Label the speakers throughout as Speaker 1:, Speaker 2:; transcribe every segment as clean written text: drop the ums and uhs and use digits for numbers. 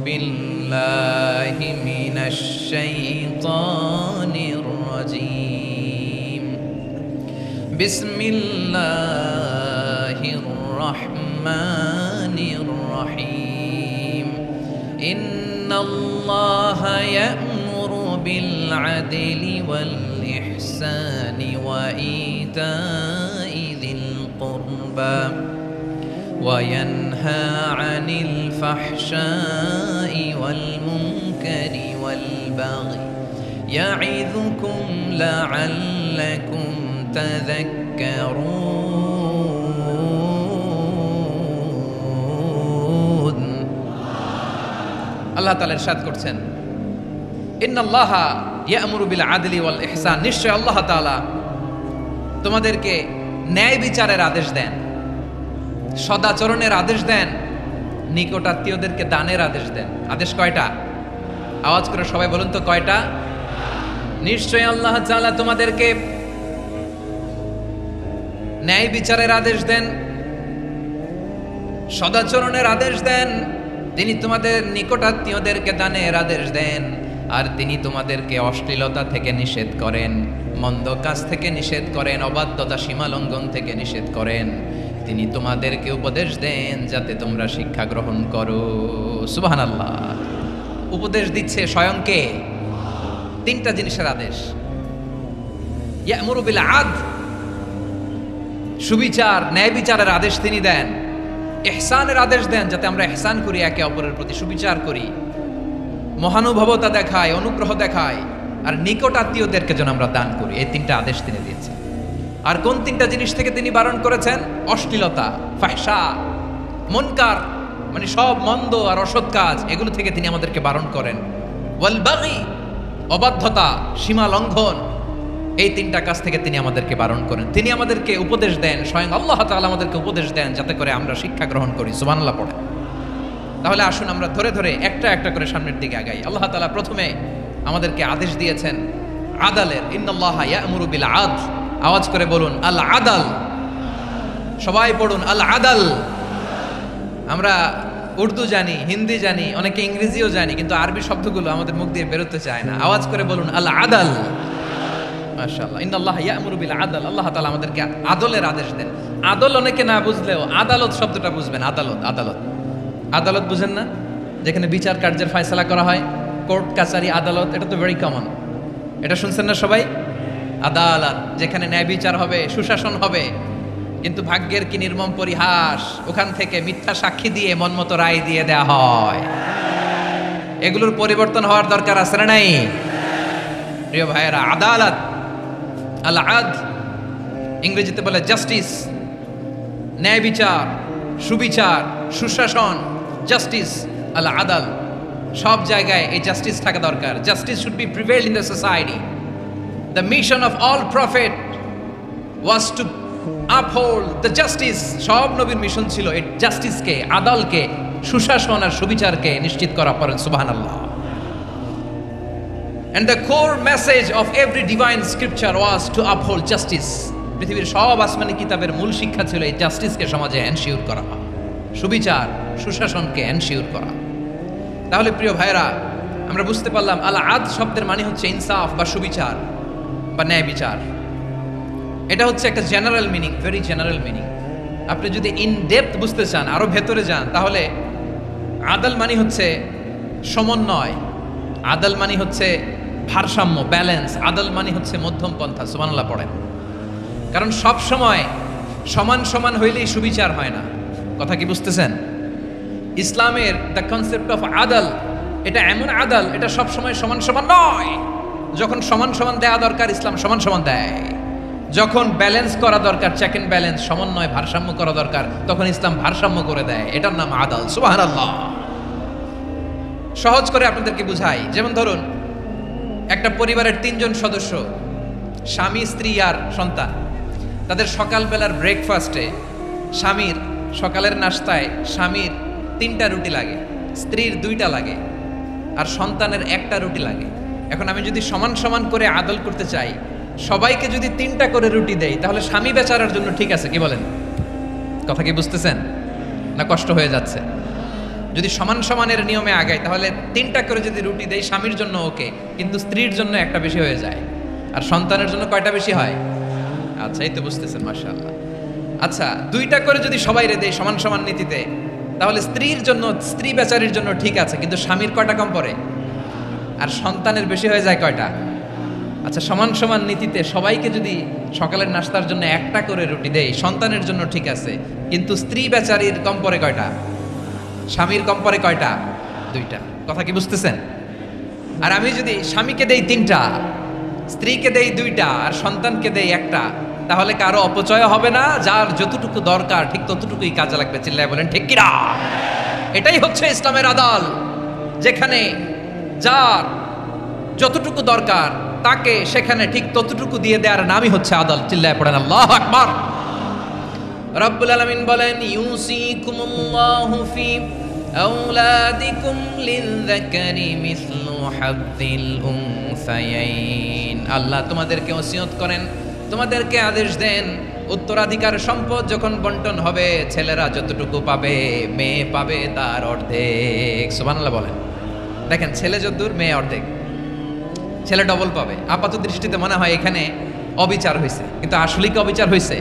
Speaker 1: বিল্লাহি মিনাশ শাইতানির রাজীম। বিসমিল্লাহির রাহমানির রাহিম। ইন্নাল্লাহা ইয়া'মুরু বিল আদলি ওয়াল ইহসানি ওয়া ইতাই যিল কুরবা وينهى عن الفحشاء والمنكر والبغي يعظكم لعلكم تذكرون। আল্লাহ তাআলা ইরশাদ করছেন, ইন্নাল্লাহা ইয়া'মুরু বিল আদলি ওয়াল ইহসান, নিশ্চয় আল্লাহ তাআলা তোমাদেরকে ন্যায় বিচারের আদেশ দেন, সদাচরণের আদেশ দেন, নিকটাত্মীয়দেরকে দানের আদেশ দেন। আদেশ কয়টা? আওয়াজ করে সবাই বলুন তো কয়টা? নিশ্চয়ই আল্লাহ তাআলা তোমাদেরকে ন্যায় বিচারের আদেশ দেন, সদাচরণের আদেশ দেন, তিনি তোমাদের নিকটাত্মীয়দেরকে দানের আদেশ দেন, আর তিনি তোমাদেরকে অশ্লীলতা থেকে নিষেধ করেন, মন্দ কাজ থেকে নিষেধ করেন, অবাধ্যতা সীমা লঙ্ঘন থেকে নিষেধ করেন। তিনি তোমাদেরকে উপদেশ দেন যাতে তোমরা শিক্ষা গ্রহণ করো। সুবহানাল্লাহ। উপদেশ দিচ্ছে স্বয়ং কে? তিনটা জিনিসের আদেশ। ইয়া'মুরু বিল আদল, সুবিচার ন্যায় বিচারের আদেশ তিনি দেন। ইহসানের আদেশ দেন, যাতে আমরা ইহসান করি, একে অপরের প্রতি সুবিচার করি, মহানুভবতা দেখায়, অনুগ্রহ দেখায়, আর নিকট আত্মীয়দেরকে যেন আমরা দান করি। এই তিনটা আদেশ তিনি দিয়েছেন। আর কোন তিনটা জিনিস থেকে তিনি বারণ করেছেন? অশ্লীলতা, ফাহশা, মুনকার, মানে সব মন্দ আর অসৎ কাজ, এগুলো থেকে তিনি আমাদেরকে বারণ করেন। ওয়াল বাগি, অবাধ্যতা, সীমা লঙ্ঘন, এই তিনটা কাজ থেকে তিনি আমাদেরকে বারণ করেন। তিনি আমাদেরকে উপদেশ দেন, স্বয়ং আল্লাহ তাআলা আমাদেরকে উপদেশ দেন যাতে করে আমরা শিক্ষা গ্রহণ করি। সুবহানাল্লাহ পড়ে। তাহলে আসুন আমরা ধরে ধরে একটা একটা করে সামনের দিকে আগাই। আল্লাহ তাআলা প্রথমে আমাদেরকে আদেশ দিয়েছেন আদালের। ইন্নাল্লাহা ইয়া'মুরু বিল আদল। আওয়াজ করে বলুন আল আদাল। সবাই পড়ুন আল আদাল। আমরা উর্দু জানি, হিন্দি জানি, অনেকে ইংরেজিও জানি, কিন্তু আরবি শব্দগুলো আমাদের মুখ দিয়ে বেরোতে চায় না। আওয়াজ করে বলুন আল আদাল। মাশাআল্লাহ। ইন্নাল্লাহা ইয়া'মুরু বিল আদল। আল্লাহ তাআলা আমাদেরকে আদলের আদেশ দেন। আদল অনেকে না বুঝলেও আদালত শব্দটা বুঝবেন। আদালত, আদালত, আদালত বুঝেন না? যেখানে বিচার কার্যের ফয়সালা করা হয়, কোর্ট কাছারি, আদালত, এটা তো ভেরি কমন। এটা শুনছেন না সবাই? আদালত, যেখানে ন্যায় বিচার হবে, সুশাসন হবে। কিন্তু ভাগ্যের কি নির্মম পরিহাস, ওখান থেকে মিথ্যা সাক্ষী দিয়ে মনমতো রায় দিয়ে দেয়া হয়। এগুলোর পরিবর্তন হওয়ার দরকার আছে না নাই? প্রিয় ভাইয়েরা, আদালত, আল আদল, ইংরেজিতে বলে জাস্টিস, ন্যায় বিচার, সুবিচার, সুশাসন, জাস্টিস, আল আদল। সব জায়গায় এই জাস্টিস থাকা দরকার। Justice should be prevail in the society. The mission of all prophet was to uphold the justice. সব নবীর মিশন ছিল এই জাস্টিসকে, আদালকে, সুশাসন আর সুবিচারকে নিশ্চিত করা। পড়েন সুবহানাল্লাহ। And the core message of every divine scripture was to uphold justice. পৃথিবীর সব আসমানি কিতাবের মূল শিক্ষা ছিল এই জাস্টিসকে সমাজে এনশিওর করা, সুবিচার, সুশাসনকে এনশিওর করা। তাহলে প্রিয় ভাইরা, আমরা বুঝতে পারলাম আল আদল শব্দের মানে হচ্ছে ইনসাফ বা সুবিচার বা ন্যায় বিচার। এটা হচ্ছে একটা general meaning, very general meaning. আপনি যদি ইন ডেপথ বুঝতে চান, আরো ভেতরে যান, তাহলে আদল মানে হচ্ছে সমন্বয়, আদল মানে হচ্ছে ভারসাম্য, ব্যালেন্স। আদল মানে হচ্ছে মধ্যম পন্থা। সুবহানাল্লাহ পড়েন। কারণ সব সময় সমান সমান হইলেই সুবিচার হয় না। কথা কি বুঝতেছেন? ইসলামের দ্য কনসেপ্ট অফ আদল, এটা এমন আদল, এটা সব সময় সমান সমান নয়। যখন সমান সমান দেয়া দরকার, ইসলাম সমান সমান দেয়। যখন ব্যালেন্স করা দরকার, চেক এন্ড ব্যালেন্স, সমন্বয়, ভারসাম্য করা দরকার, তখন ইসলাম ভারসাম্য করে দেয়। এটার নাম আদল। সুবহানাল্লাহ। সহজ করে আপনাদেরকে বুঝাই। যেমন ধরুন, একটা পরিবারের 3 জন সদস্য, স্বামী, স্ত্রী আর সন্তান। তাদের সকালবেলার ব্রেকফাস্টে স্বামীর, সকালের নাস্তায় স্বামীর 3টা রুটি লাগে, স্ত্রীর 2টা লাগে, আর সন্তানের 1টা রুটি লাগে। এখন আমি যদি সমান সমান করে আদল করতে চাই, সবাইকে যদি 3টা করে রুটি দেই, তাহলে স্বামী বেচারার জন্য ঠিক আছে? কি বলেন? কথা কি বুঝতেছেন না কষ্ট হয়ে যাচ্ছে? যদি সমান সমানের নিয়মে আগাই তাহলে 3টা করে যদি রুটি দেই স্বামীর জন্য ওকে, কিন্তু স্ত্রীর জন্য একটা বেশি হয়ে যায়। আর সন্তানের জন্য কয়টা বেশি হয়? আচ্ছা, এই তো বুঝতেছেন, মাশাআল্লাহ। আচ্ছা, 2টা করে যদি সবাই দেই সমান সমান নীতিতে, তাহলে স্ত্রীর জন্য, স্ত্রী বেচারির জন্য ঠিক আছে, কিন্তু স্বামীর কয়টা কম পড়ে? আর সন্তানের বেশি হয়ে যায় কয়টা? আচ্ছা, সমান সমান নীতিতে সবাইকে যদি সকালের নাস্তার জন্য 1টা করে রুটি দেই, সন্তানের জন্য ঠিক আছে, কিন্তু স্ত্রী বেচারির কম পড়ে কয়টা? স্বামীর কম পড়ে কয়টা? 2টা। কথা কি বুঝতেছেন? আর আমি যদি স্বামীকে দেই 3টা, স্ত্রীকে দেই 2টা, আর সন্তানকে দেই 1টা, তাহলে কারো অপচয় হবে না। যার যতটুকু দরকার ঠিক ততটুকুই কাজে লাগবে। চিল্লায় বলেন ঠিক কিনা? এটাই হচ্ছে ইসলামের আদল, যেখানে যার যতটুকু দরকার তাকে সেখানে ঠিক ততটুকু দিয়ে দেওয়ার নামই হচ্ছে আদল। চিল্লায় পড়েন আল্লাহু আকবার। রব্বুল আলামিন বলেন, ইউসিকুমুল্লাহু ফি আওলাদিকুম লিযযাকারি মিসলু হাযযিল উনসায়াইন। আল্লাহ তোমাদেরকে ওসিয়ত করেন, তোমাদেরকে আদেশ দেন, উত্তরাধিকার সম্পদ যখন বন্টন হবে, ছেলেরা যতটুকু পাবে, মেয়ে পাবে তার অর্ধেক। সুবহানাল্লাহ বলেন। দেখেন, ছেলে যতদূর, মেয়ে অর্ধেক, ছেলে ডবল পাবে। আপাত দৃষ্টিতে মনে হয় এখানে অবিচার হয়েছে, কিন্তু আসলেই কি অবিচার হয়েছে?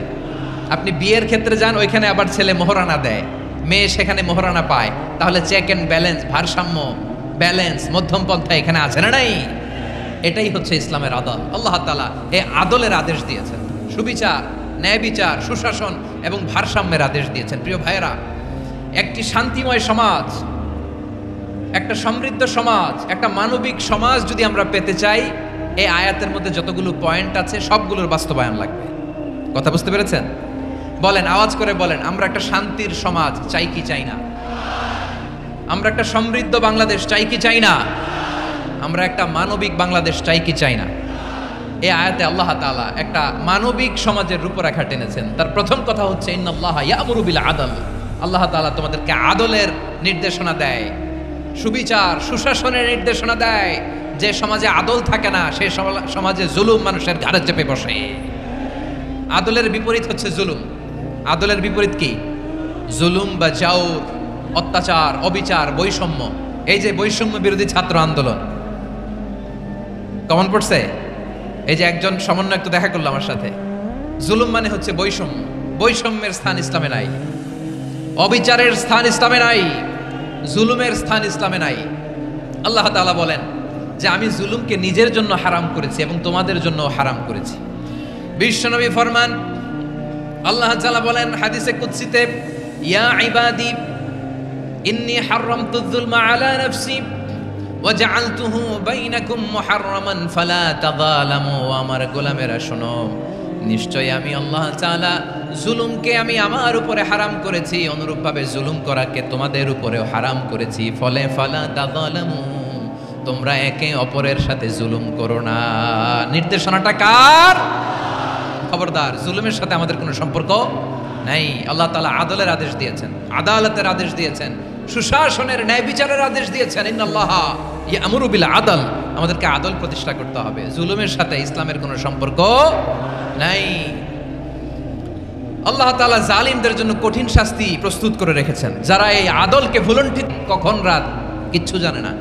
Speaker 1: আপনি বিয়ের ক্ষেত্রে যান, ওইখানে আবার ছেলে মোহরানা দেয়, মেয়ে সেখানে মোহরানা পায়। তাহলে চেক অ্যান্ড ব্যালেন্স, ভারসাম্য, ব্যালেন্স, মধ্যম পন্থা এখানে আছে না নাই? এটাই হচ্ছে ইসলামের আদল। আল্লাহ তাআলা এই আদলের আদেশ দিয়েছেন, সুবিচার, ন্যায় বিচার, সুশাসন এবং ভারসাম্যের আদেশ দিয়েছেন। প্রিয় ভাইয়েরা, একটি শান্তিময় সমাজ, একটা সমৃদ্ধ সমাজ, একটা মানবিক সমাজ যদি আমরা পেতে চাই, এই আয়াতের মধ্যে যতগুলো পয়েন্ট আছে সবগুলোর বাস্তবায়ন লাগবে। কথা বুঝতে পেরেছেন? বলেন, আওয়াজ করে বলেন, আমরা একটা শান্তির সমাজ চাই কি চাই না? আমরা একটা সমৃদ্ধ বাংলাদেশ চাই কি চাই না? আমরা একটা মানবিক বাংলাদেশ চাই কি চাই না? এই আয়াতে আল্লাহ তাআলা একটা মানবিক সমাজের রূপরেখা টেনেছেন। তার প্রথম কথা হচ্ছে, ইন্নাল্লাহা ইয়ামুরু বিল আদল। আল্লাহ তাআলা তোমাদেরকে আদলের নির্দেশনা দেয়, সুবিচার, সুশাসনের নির্দেশনা দেয়। যে সমাজে আদল থাকে না, সেই সমাজে জুলুম মানুষের ঘাড়ে চেপে বসে। আদলের বিপরীত হচ্ছে জুলুম। আদলের বিপরীত কি? জুলুম বা জাওর, অত্যাচার, অবিচার, বৈষম্য। এই যে বৈষম্য বিরোধী ছাত্র আন্দোলন কমন পড়ছে? এই যে একজন সমন্বয়ক তো দেখা করলো আমার সাথে। জুলুম মানে হচ্ছে বৈষম্য। বৈষম্যের স্থান ইসলামে নাই, অবিচারের স্থান ইসলামে নাই, জুলুমের স্থান ইসলামে নাই। আল্লাহ তাআলা বলেন যে আমি জুলুমকে নিজের জন্য হারাম করেছি এবং তোমাদের জন্য হারাম করেছি। বিশ্বনবী ফরমান, আল্লাহ তাআলা বলেন হাদিসে কুদসিতে, ইয়া ইবাদি ইন্নী হারামতুয যুলমা আলা নাফসি ওয়া জাআলতুহু বাইনাকুম মুহাররামান ফালা তাযালামু। আমার গোলামেরা শোনো, নিশ্চয় আমি আল্লাহ তাআলা জুলুমকে আমি আমার উপরে হারাম করেছি, অনুরূপভাবে জুলুম করাকে তোমাদের উপরেও হারাম করেছি। ফলে ফালা তাযালামু, তোমরা একে অপরের সাথে জুলুম করো না। নির্দেশনাটা কার? খবরদার, জুলুমের সাথে আমাদের কোনো সম্পর্ক নাই। আল্লাহ তাআলা আদলের আদেশ দিয়েছেন, আদালতের আদেশ দিয়েছেন, সুশাসনের, ন্যায় বিচারের আদেশ দিয়েছেন। ইন্নাল্লাহা ইয়ামুরু বিল আদল। আমাদেরকে আদল প্রতিষ্ঠা করতে হবে। জুলুমের সাথে ইসলামের কোনো সম্পর্ক নাই। আল্লাহ তাআলা জালিমদের জন্য কঠিন শাস্তি প্রস্তুত করে রেখেছেন। যারা এই আদলকে ভুলণ্ঠিত, কখন রাত কিচ্ছু জানে না,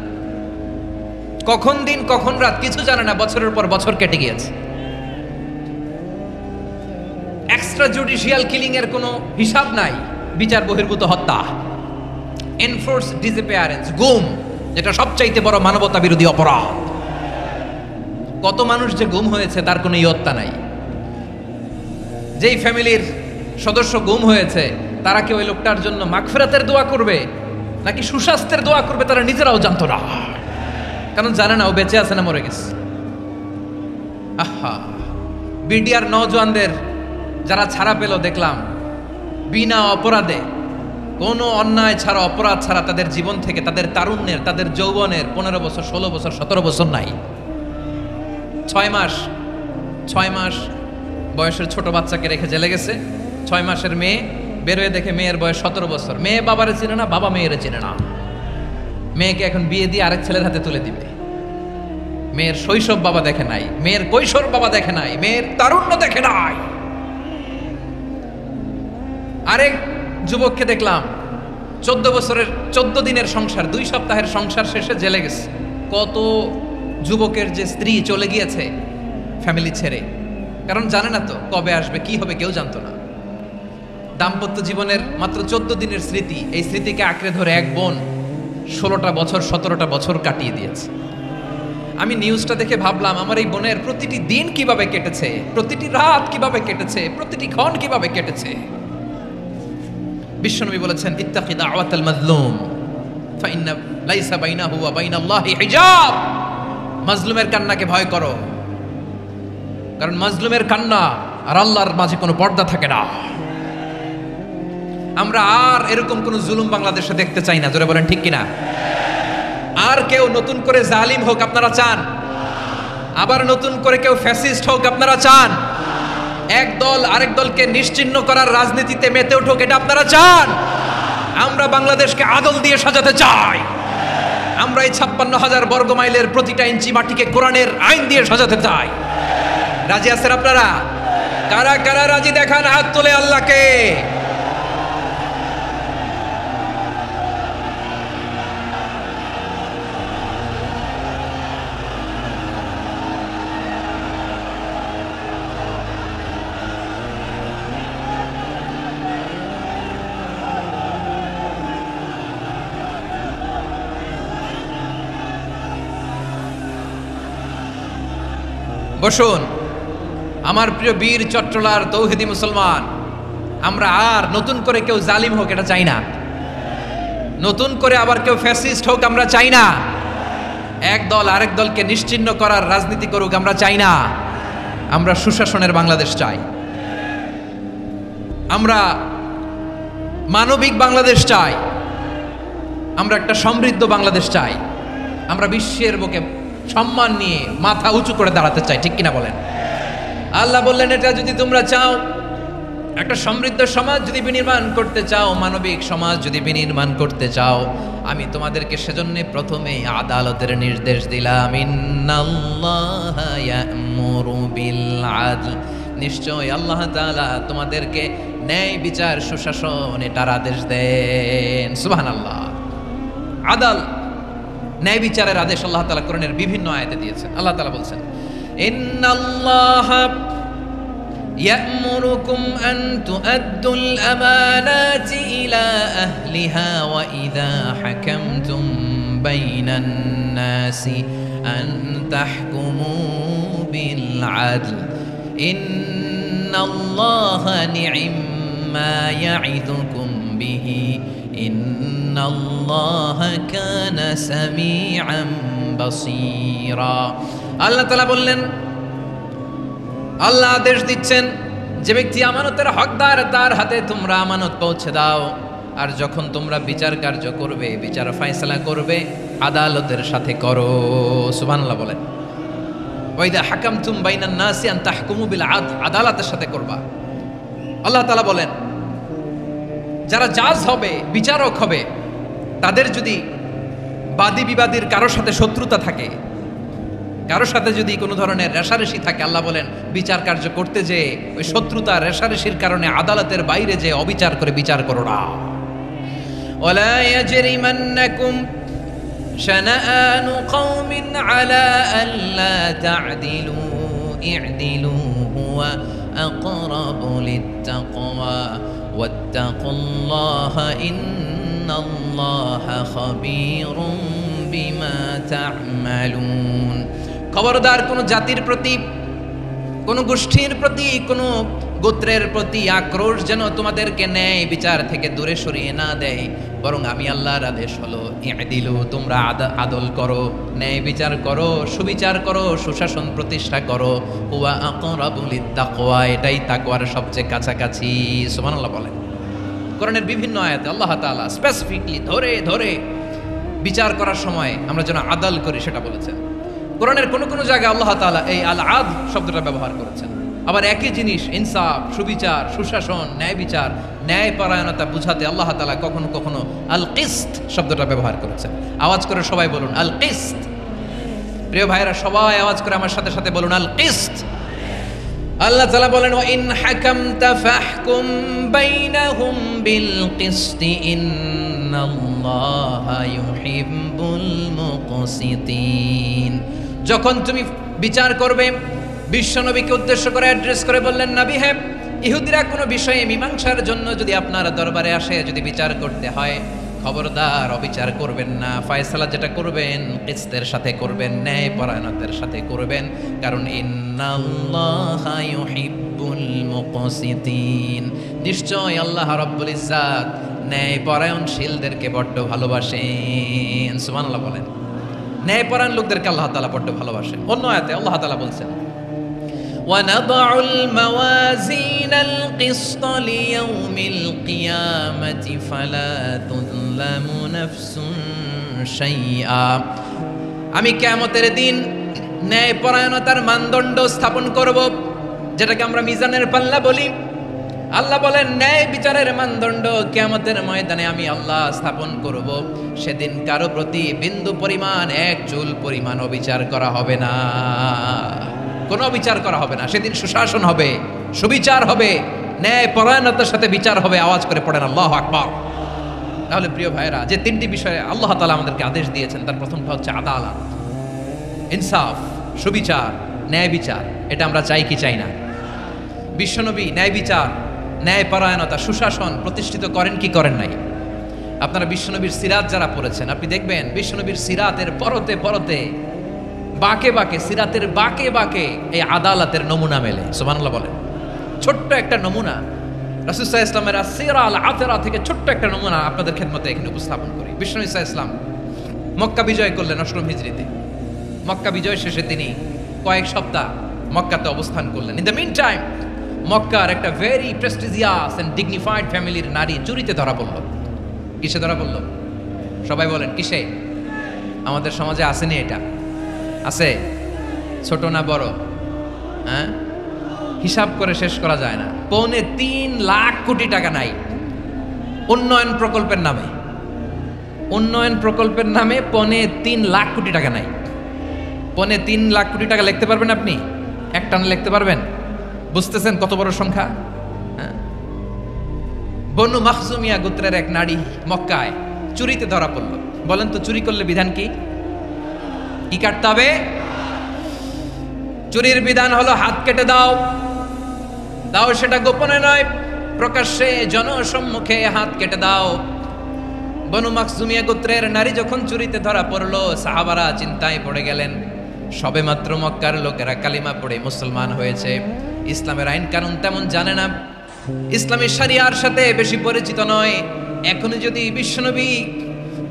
Speaker 1: কখন দিন কখন রাত কিছু জানে না, বছরের পর বছর কেটে গিয়েছে। এক্সট্রা জুডিশিয়াল কিলিং এর কোনো হিসাব নাই, বিচার বহির্ভূত হত্যা, এনফোর্স ডিসঅ্যাপিয়ারেন্স, গুম, যেটা সবচাইতে বড় মানবতা বিরোধী অপরাধ। কত মানুষ যে গুম হয়েছে তার কোনো ইয়ত্তা নাই। যেই ফ্যামিলির সদস্য গুম হয়েছে, তারা কি ওই লোকটার জন্য মাগফিরাতের দোয়া করবে নাকি সুস্বাস্থ্যের দোয়া করবে তারা নিজেরাও জানতো না, কারণ জানে না ও বেঁচে আছে না মরে গেছে। আহা, বিডিআর নওজোয়ানদের যারা ছাড়া পেল দেখলাম, বিনা অপরাধে, কোনো অন্যায় ছাড়া, অপরাধ ছাড়া তাদের জীবন থেকে, তাদের তারুণ্যের, তাদের যৌবনের 15 বছর, 16 বছর, 17 বছর নাই। 6 মাস বয়সের ছোট বাচ্চাকে রেখে জেলে গেছে। 6 মাসের মেয়ে বেরোয় দেখে মেয়ের বয়স 17 বছর। মেয়ে বাবারে চিনে না, বাবা মেয়েরে চিনে না। মেয়েকে এখন বিয়ে দিয়ে আরেক ছেলের হাতে তুলে দিবে। মেয়ের শৈশব বাবা দেখে নাই, মেয়ের কৈশোর বাবা দেখে নাই, মেয়ের তারুণ্য দেখে নাই। আরেক যুবককে দেখলাম 14 দিনের সংসার, 2 সপ্তাহের সংসার শেষে জেলে গেছে। কত যুবকের যে স্ত্রী চলে গিয়েছে ফ্যামিলি ছেড়ে, কারণ জানে না তো কবে আসবে, কি হবে, কেউ জানতো না। দাম্পত্য জীবনের মাত্র 14 দিনের স্মৃতি, এই স্মৃতিকে আঁকড়ে ধরে এক বোন 16টা বছর 17টা বছর কাটিয়ে দিয়েছে। আমি নিউজটা দেখে ভাবলাম, আমার এই বোনের প্রতিটি দিন কিভাবে কেটেছে, প্রতিটি রাত কিভাবে কেটেছে, প্রতিটি ক্ষণ কিভাবে কেটেছে। বিশ্বনবী বলেছেন, ইত্তাকি দাওয়াতাল মাজলুম ফাইন্না লাইসা বাইনাহু ওয়া বাইনাল্লাহি হিজাব। মাজলুমের কান্নাকে ভয় করো, কারণ মাজলুমের কান্না আর আল্লাহর মাঝে কোনো পর্দা থাকে না। আমরা আর এরকম কোন জুলুম বাংলাদেশে দেখতে চাই না, জোরে বলেন ঠিক কিনা? আর কেউ নতুন করে জালিম হোক আপনারা চান? আবার নতুন করে কেউ ফ্যাসিস্ট হোক আপনারা চান? এক দল আরেক দলকে নিশ্চিহ্ন করার রাজনীতিতে মেতে উঠুক, এটা আপনারা চান? আমরা বাংলাদেশকে আদল দিয়ে সাজাতে চাই। আমরা এই 56,000 বর্গ মাইলের প্রতিটা ইঞ্চি মাটিকে কোরআনের আইন দিয়ে সাজাতে চাই। রাজি আছেন আপনারা? কারা কারা রাজি দেখান হাত তুলে আল্লাহকে। বসুন আমার প্রিয় বীর চট্টলার তৌহিদি মুসলমান, আমরা আর নতুন করে কেউ জালিম হোক এটা চাই না, নতুন করে আবার কেউ ফ্যাসিস্ট হোক আমরা চাই না, এক দল আরেক দলকে নিশ্চিহ্ন করার রাজনীতি করুক আমরা চাই না। আমরা সুশাসনের বাংলাদেশ চাই, আমরা মানবিক বাংলাদেশ চাই, আমরা একটা সমৃদ্ধ বাংলাদেশ চাই, আমরা বিশ্বের বুকে সম্মান নিয়ে মাথা উঁচু করে দাঁড়াতে চাই, ঠিক কিনা বলেন? আল্লাহ বললেন, এটা যদি তোমরা চাও, একটা সমৃদ্ধ সমাজ যদি বিনির্মাণ করতে চাও, মানবিক সমাজ যদি বিনির্মাণ করতে চাও, আমি তোমাদেরকে সেজন্য প্রথমে আদালতের নির্দেশ দিলাম। ইন্নাল্লাহা ইয়া'মুরু বিল আদল, নিশ্চয় আল্লাহ তাআলা তোমাদেরকে ন্যায় বিচার সুশাসন এটার আদেশ দেন। সুবহানাল্লাহ। আদাল, ন্যায় বিচারের আদেশ আল্লাহ তাআলা কোরআনের বিভিন্ন আয়াতে দিয়েছেন। আল্লাহ তাআলা বলছেন, ইন্নাল্লাহা ইয়া'মুরুকুম আন তুআদ্দুল আমানাতি ইলা আহলিহা ওয়া ইযা হাকামতুম বাইনান নাসি আন তাহকুমু বিল আদল ইন্নাল্লাহা নি'ম্মা ইয়া'iদুকুম বিহি ইন্নাল্লাহা কানা সামিআন বাসীরা। আল্লাহ তাআলা বললেন, আল্লাহ আদেশ দিচ্ছেন, যে ব্যক্তি আমানতের হকদার তার হাতে তোমরা আমানত পৌঁছে দাও, আর যখন তোমরা বিচার কার্য করবে, বিচার ফয়সালা করবে, আদালতের সাথে করো। সুবহানাল্লাহ বলেন। ওয়া ইযা হাকামতুম বাইনান নাসি আন তাহকুমু বিল আদল, আদালতের সাথে করবা। আল্লাহ তাআলা বলেন, যারা জাজ হবে, বিচারক হবে, তাদের যদি বাদী বিবাদীর কারোর সাথে শত্রুতা থাকে, কারোর সাথে যদি কোনো ধরনের রেষারেষি থাকে, আল্লাহ বলেন বিচার কার্য করতে যে ওই শত্রুতা রেষারেষির কারণে আদালতের বাইরে যে অবিচার করে বিচার করো না। ওয়ালা ইয়াজরিমান্নাকুম শানাআনু কওমিন আলা আল্লা তা'দিলু ই'দিলু হুয়া আকরাবু লিত্তাকওয়া ওয়াত্তাকুল্লাহা ইন্নাল্লাহা খাবীরুম বিমা তা'মালুন। খবরদার কোন জাতির প্রতি, কোন গোষ্ঠীর প্রতি, কোন গোত্রের প্রতি আক্রোশ যেন তোমাদেরকে ন্যায় বিচার থেকে দূরে সরিয়ে না দেয়, বরং আমি আল্লাহর আদেশ হলো ই'দিলু, তোমরা আদল করো, ন্যায় বিচার করো, সুবিচার করো, সুশাসন প্রতিষ্ঠা করো। হুয়া আকরাবু লিত্তাকওয়া, এটাই তাকওয়ার সবচেয়ে কাছাকাছি। সুবহানাল্লাহ বলেন। কোরআনের বিভিন্ন আয়াতে আল্লাহ তাআলা স্পেসিফিকলি ধরে ধরে বিচার করার সময় আমরা যেন আদল করি সেটা বলেছেন। কোরআনের কোন কোন জায়গায় আল্লাহ তাআলা এই আল আদল শব্দটা ব্যবহার করেছেন। আবার একই জিনিস ইনসাফ, সুবিচার, সুশাসন, ন্যায় বিচার, ন্যায় পরায়ণতা বুঝাতে আল্লাহ তাআলা কখনো কখনো আল কিসত শব্দটা ব্যবহার করেছেন। আওয়াজ করে সবাই বলুন আল কিসত। প্রিয় ভাইরা, সবাই আওয়াজ করে আমার সাথে সাথে বলুন আল কিসত। আল্লাহ তাআলা বলেন, ওয়া ইন হাকামতা ফাহকুম বাইনাহুম বিল কিসতি ইন্নাল্লাহা ইউহিব্বুল মুকসিতিন। যখন তুমি বিচার করবে, বিশ্বনবীকে উদ্দেশ্য করে অ্যাড্রেস করে বললেন, নবী হে, ইহুদিরা কোনো বিষয়ে মীমাংসার জন্য যদি আপনার দরবারে আসে, যদি বিচার করতে হয়, খবরদার অবিচার করবেন না। ফয়সালা যেটা করবেন কিসতের সাথে করবেন, ন্যায় পরায়ণতার সাথে করবেন, কারণ ইন্নাল্লাহা ইউহিব্বুল মুকসিতিন, নিশ্চয় আল্লাহ রাব্বুল ইজ্জাত ন্যায় পরায়ণশীলদেরকে বড্ড ভালোবাসেন। সুবহানাল্লাহ বলেন। ন্যায় পরায়ণ লোকদেরকে আল্লাহ তাআলা বড্ড ভালোবাসেন। অন্য আয়াতে আল্লাহ তাআলা বলছেন, وَنَضَعُ الْمَوَازِينَ الْقِسْطَ لِيَوْمِ الْقِيَامَةِ فَلَا تُظْلَمُ نَفْسٌ شَيْئًا। আমি কিয়ামতের দিন ন্যায়পরায়ণতার মানদণ্ড স্থাপন করব, যেটাকে আমরা মিজানের পাল্লা বলি। আল্লাহ বলেন, ন্যায় বিচারের মানদণ্ড কিয়ামতের ময়দানে আমি আল্লাহ স্থাপন করব। সেদিন কারো প্রতি বিন্দু পরিমাণ, এক চুল পরিমাণ অবিচার করা হবে না, কোনো বিচার করা হবে না। সেদিন সুশাসন হবে, সুবিচার হবে, ন্যায় পরায়ণতার সাথে বিচার হবে। আওয়াজ করে পড়েন আল্লাহু আকবার। তাহলে প্রিয় ভাইরা, যে তিনটি বিষয়ে আল্লাহ তাআলা আমাদেরকে আদেশ দিয়েছেন, তার প্রথমটা হচ্ছে আদালত, ইনসাফ, সুবিচার, ন্যায় বিচার। এটা আমরা চাই কি চাই না? বিশ্বনবী ন্যায় বিচার, ন্যায় পরায়ণতা, সুশাসন প্রতিষ্ঠিত করেন কি করেন নাই? আপনারা বিশ্বনবীর সিরাত যারা পড়েছেন, আপনি দেখবেন বিশ্বনবীর সিরাতের পরতে পরতে, বাঁকে বাঁকে, সিরাতের বাঁকে বাঁকে এই আদালতের নমুনা মেলে। সুবহানাল্লাহ বলেন। ছোট্ট একটা নমুনা রাসূল সাল্লাল্লাহু আলাইহি ওয়াসাল্লামের আসসিরা আল আতরা থেকে ছোট্ট একটা নমুনা আপনাদের খেদমতে এখানে উপস্থাপন করি। বিশ্বনবী সাল্লাল্লাহু আলাইহি ওয়াসাল্লাম মক্কা বিজয় করলেন ৮ম হিজরিতে। মক্কা বিজয় শেষে তিনি কয়েক সপ্তাহ মক্কাতে অবস্থান করলেন। ইন দ্য মিন টাইম মক্কার একটা ভেরি প্রেস্টিজিয়াস এন্ড ডিগনিফাইড ফ্যামিলির নারী চুরিতে ধরা পড়ল। কিসে ধরা পড়ল? সবাই বলেন কিসে? আমাদের সমাজে আসেনি এটা? আছে? ছোট না বড়? হ্যাঁ, হিসাব করে শেষ করা যায় না। ৩.৫ লাখ কোটি টাকা নাই উন্নয়ন প্রকল্পের নামে। উন্নয়ন প্রকল্পের নামে ৩.৫ লাখ কোটি টাকা নাই। ৩.৫ লাখ কোটি টাকা লিখতে পারবেন আপনি? এক টানে লিখতে পারবেন? বুঝতেছেন কত বড় সংখ্যা? হ্যাঁ। বনু মাখজুমিয়া গোত্রের এক নারী মক্কায় চুরিতে ধরা পড়ল। বলেন তো, চুরি করলে বিধান কি? কি কাটতে হবে? চুরির বিধান হলো হাত কেটে দাও। দাও সেটা গোপনে নয়, প্রকাশ্যে জনসম্মুখে হাত কেটে দাও। বনু মাখজুমিয়া গোত্রের নারী যখন চুরিতে ধরা পড়লো, সাহাবারা চিন্তায় পড়ে গেলেন। সবেমাত্র মক্কার লোকেরা কালিমা পড়ে মুসলমান হয়েছে, ইসলামের আইন কানুন তেমন জানে না, ইসলামী শরিয়ার সাথে বেশি পরিচিত নয়। এখনো যদি বিশ্বনবী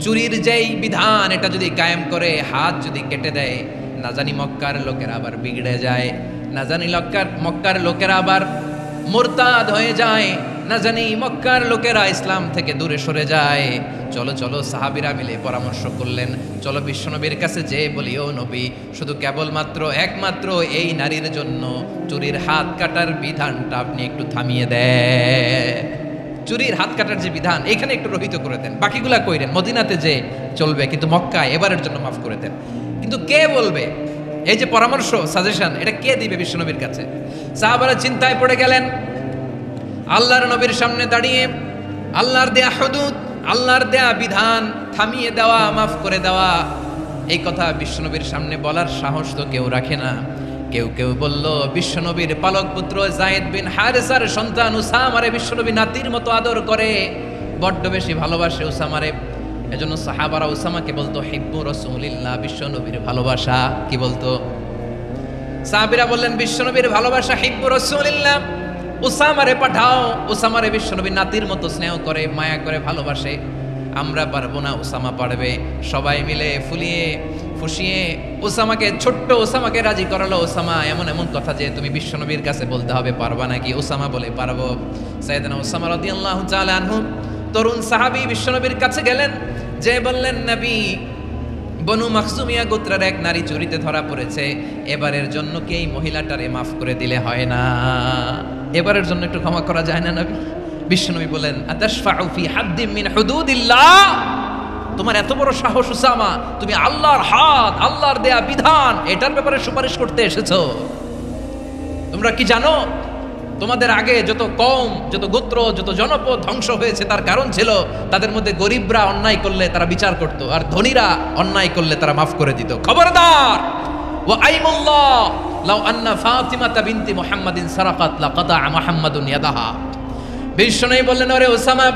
Speaker 1: চুরির যেই বিধান এটা যদি কায়েম করে হাত যদি কেটে দেয়, না জানি মক্কার লোকেরা আবার বিগড়ে যায়, না জানি মক্কার লোকেরা আবার মুরতাদ হয়ে যায়, না জানি মক্কার লোকেরা ইসলাম থেকে দূরে সরে যায়। চলো চলো, সাহাবীরা মিলে পরামর্শ করলেন, চলো বিশ্বনবীর কাছে যেয়ে বলি, ও নবী, শুধু কেবলমাত্র একমাত্র এই নারীর জন্য চুরির হাত কাটার বিধানটা আপনি একটু থামিয়ে দেন। চুরির হাত কাটার যে বিধান এখানে একটু রহিত করে দেন, বাকিগুলা কইরেন মদিনাতে যে চলবে, কিন্তু মক্কায় এবারের জন্য মাফ করে দেন। কিন্তু কে বলবে? এই যে পরামর্শ, সাজেশন, এটা কে দিবে বিশ্বনবীর কাছে? সাহাবারা চিন্তায় পড়ে গেলেন। আল্লাহর নবীর সামনে দাঁড়িয়ে আল্লাহর দেয়া হুদুদ, আল্লাহর দেয়া বিধান থামিয়ে দেওয়া, মাফ করে দেওয়া, এই কথা বিশ্বনবীর সামনে বলার সাহস তো কেউ রাখে না। কেউ কেউ বলল, বিশ্বনবীর পালক পুত্র যায়েদ বিন হারেসার সন্তান উসামারে বিশ্বনবী নাতির মতো আদর করে, বড্ড বেশি ভালোবাসে উসামারে। এজন্য সাহাবারা উসামাকে বলতো হিব্বু রাসূলিল্লাহ, বিশ্বনবীর ভালোবাসা। কি বলতো? সাহাবীরা বললেন, বিশ্বনবীর ভালোবাসা হিব্বু রাসূলিল্লাহ, উসামারে পাঠাও। উসামারে বিশ্বনবীর নাতির মতো স্নেহ করে, মায়া করে, ভালোবাসে। আমরা পারবো না, উসামা পারবে। সবাই মিলে ফুলিয়ে ফুসিয়ে ছোট্ট ওসামাকে রাজি করালো। ওসামা এমন এমন কথা যে তুমি বিশ্বনবীর কাছে বলতে হবে, পারবা নাকি? ওসামা বলে, পারবো। সাইয়েদনা ওসামা রাদিয়াল্লাহু তাআলা আনহু তরুণ সাহাবী বিশ্বনবীর কাছে গেলেন, যে বললেন, নবী, বনু মাখজুমিয়া গোত্রের এক নারী চুরিতে ধরা পড়েছে, এবারের জন্য কি এই মহিলাটারে মাফ করে দিলে হয় না? এবারের জন্য একটু ক্ষমা করা যায় না নবী? বিশ্বনবী বলেন, আতাশফাউ ফি হাদ্দিম মিন হুদুদিল্লাহ, তোমার এত বড় সাহস উসামা, তুমি আল্লাহর হাত, আল্লাহর দেয়া বিধান, এটার ব্যাপারে সুপারিশ করতে এসেছো? তোমরা কি জানো তোমাদের আগে যত কওম, যত গোত্র, যত জনপদ ধ্বংস হয়েছে তার কারণ ছিল তাদের মধ্যে গরিবরা অন্যায় করলে তারা বিচার করত, আর ধনীরা অন্যায় করলে তারা মাফ করে দিত। খবরদার, ওয়া আইমুল্লাহ লাউ আন্না ফাতিমাতা বিনতি মুহাম্মাদিন সারাকাত লাকাতা মুহাম্মাদুন ইয়াদাহা। বিশ্বনবী বললেন, ওরে ওসামা,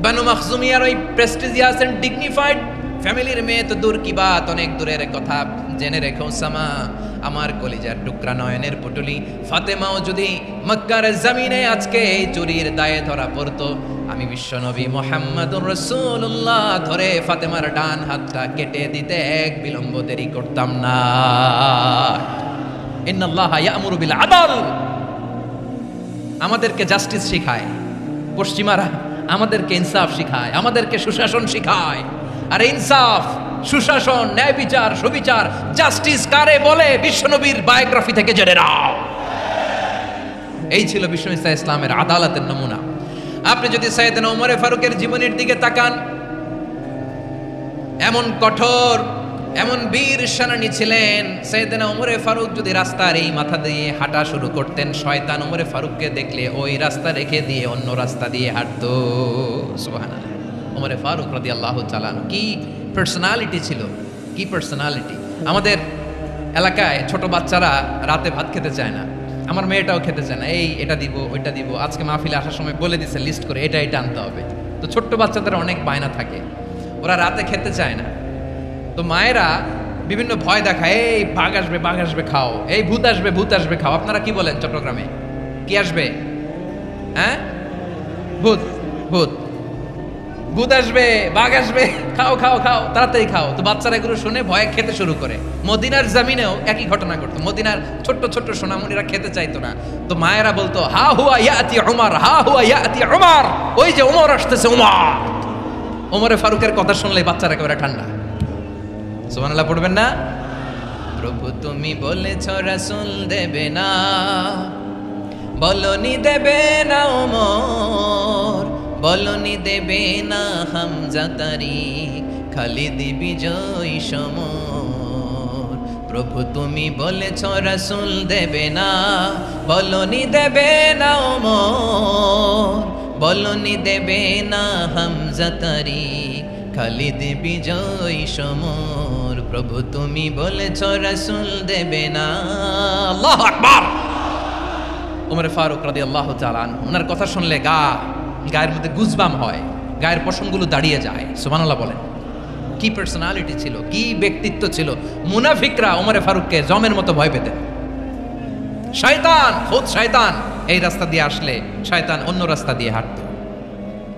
Speaker 1: বানু মাখজুমিয়ার ওই প্রেস্টিজিয়াস এন্ড ডিগনিফাইড ফ্যামিলির মেয়ে তো দূর কি বাত, অনেক দূরের কথা। জেনে রেখো ওসামা, আমার কলিজার টুকরা নয়নের পুটুলি ফাতেমাও যদি মক্কার জমিনে আজকে এই চুরির দায়ে ধরা পড়তো, আমি বিশ্বনবী মুহাম্মদুর রাসূলুল্লাহ ধরে ফাতেমার ডান হাতটা কেটে দিতে এক বিলম্ব দেরি করতাম না। ইন্নাল্লাহা ইয়া'মুরু বিল আদল, আমাদেরকে জাস্টিস শিখায়। পশ্চিমারা আমাদেরকে ইনসাফ শিখায়, আমাদেরকে সুশাসন শিখায়। আর ইনসাফ, সুশাসন, ন্যায় বিচার, সুবিচার, জাস্টিস কারে বলে বিশ্বনবীর বায়োগ্রাফি থেকে জেনে নাও। এই ছিল বিশ্ব ইসলামের আদালতের নমুনা। আপনি যদি সাইয়েদনা ওমরে ফারুকের জীবনের দিকে তাকান, এমন কঠোর, এমন বীর সেনানী ছিলেন। সাইয়েদনা ওমরে ফারুক যদি রাস্তার এই মাথা দিয়ে হাঁটা শুরু করতেন, শয়তান ওমরে ফারুককে দেখলে ওই রাস্তা রেখে দিয়ে অন্য রাস্তা দিয়ে হাঁটতো। সুবহানাল্লাহ। ওমরে ফারুক রাদিয়াল্লাহু তাআলা কি পার্সোনালিটি ছিল, কি পার্সোনালিটি। আমাদের এলাকায় ছোট বাচ্চারা রাতে ভাত খেতে চায় না, আমার মেয়েটাও খেতে চায় না। এটা দিব, ওইটা দিব, আজকে মাহফিলে আসার সময় বলে দিছে লিস্ট করে এটা আনতে হবে। তো ছোট্ট বাচ্চাদের অনেক বায়না থাকে, ওরা রাতে খেতে চায় না। তো মায়েরা বিভিন্ন ভয় দেখায়, এই বাঘ আসবে, বাঘ আসবে খাও, এই ভূত আসবে, ভূত আসবে খাও। আপনারা কি বলেন চট্টগ্রামে? কি আসবে? হ্যাঁ, ভূত, ভূত, ভূত আসবে, বাঘ আসবে, খাও খাও খাও, তাড়াতাড়ি খাও। তো বাচ্চারা এগুলো শুনে ভয়ে খেতে শুরু করে। মদিনার জমিনেও একই ঘটনা ঘটতো। মদিনার ছোট্ট ছোট্ট সোনামণিরা খেতে চাইতো না। তো মায়েরা বলতো, হা হুয়া ইয়াতি উমর, হা হুয়া ইয়াতি উমর, ওই যে উমর আসতেছে, উমর। ওমরে ফারুকের কথা শুনলে বাচ্চারা একেবারে ঠান্ডা। সুবহানাল্লাহ পড়বেন না? প্রভু তুমি বলেছ রাসূল দেবে না, বলনি দেবে না ওমর, বলনি দেবে না হামজা তারিক, খালিদ বিজয় সমর। প্রভু তুমি বলেছ রাসূল দেবে না, বলনি দেবে না ওমর, বলনি দেবে না হামজা তারিক, খালিদ বিজয় সমর। প্রভু তুমি বলেছ রাসূল দেবে না। আল্লাহু আকবার। ওমর ফারুক রাদিয়াল্লাহু তাআলা আনহু, ওনার কথা শুনলে গায়ের মধ্যে গুজবাম হয়, গায়ের পশমগুলো দাঁড়িয়ে যায়। সুবহানাল্লাহ বলেন। কি পার্সোনালিটি ছিল, কি ব্যক্তিত্ব ছিল। মুনাফিকরা ওমর ফারুককে জমের মতো ভয় পেতেন। শয়তান, খুদ শয়তান এই রাস্তা দিয়ে আসলে শয়তান অন্য রাস্তা দিয়ে হাঁটত।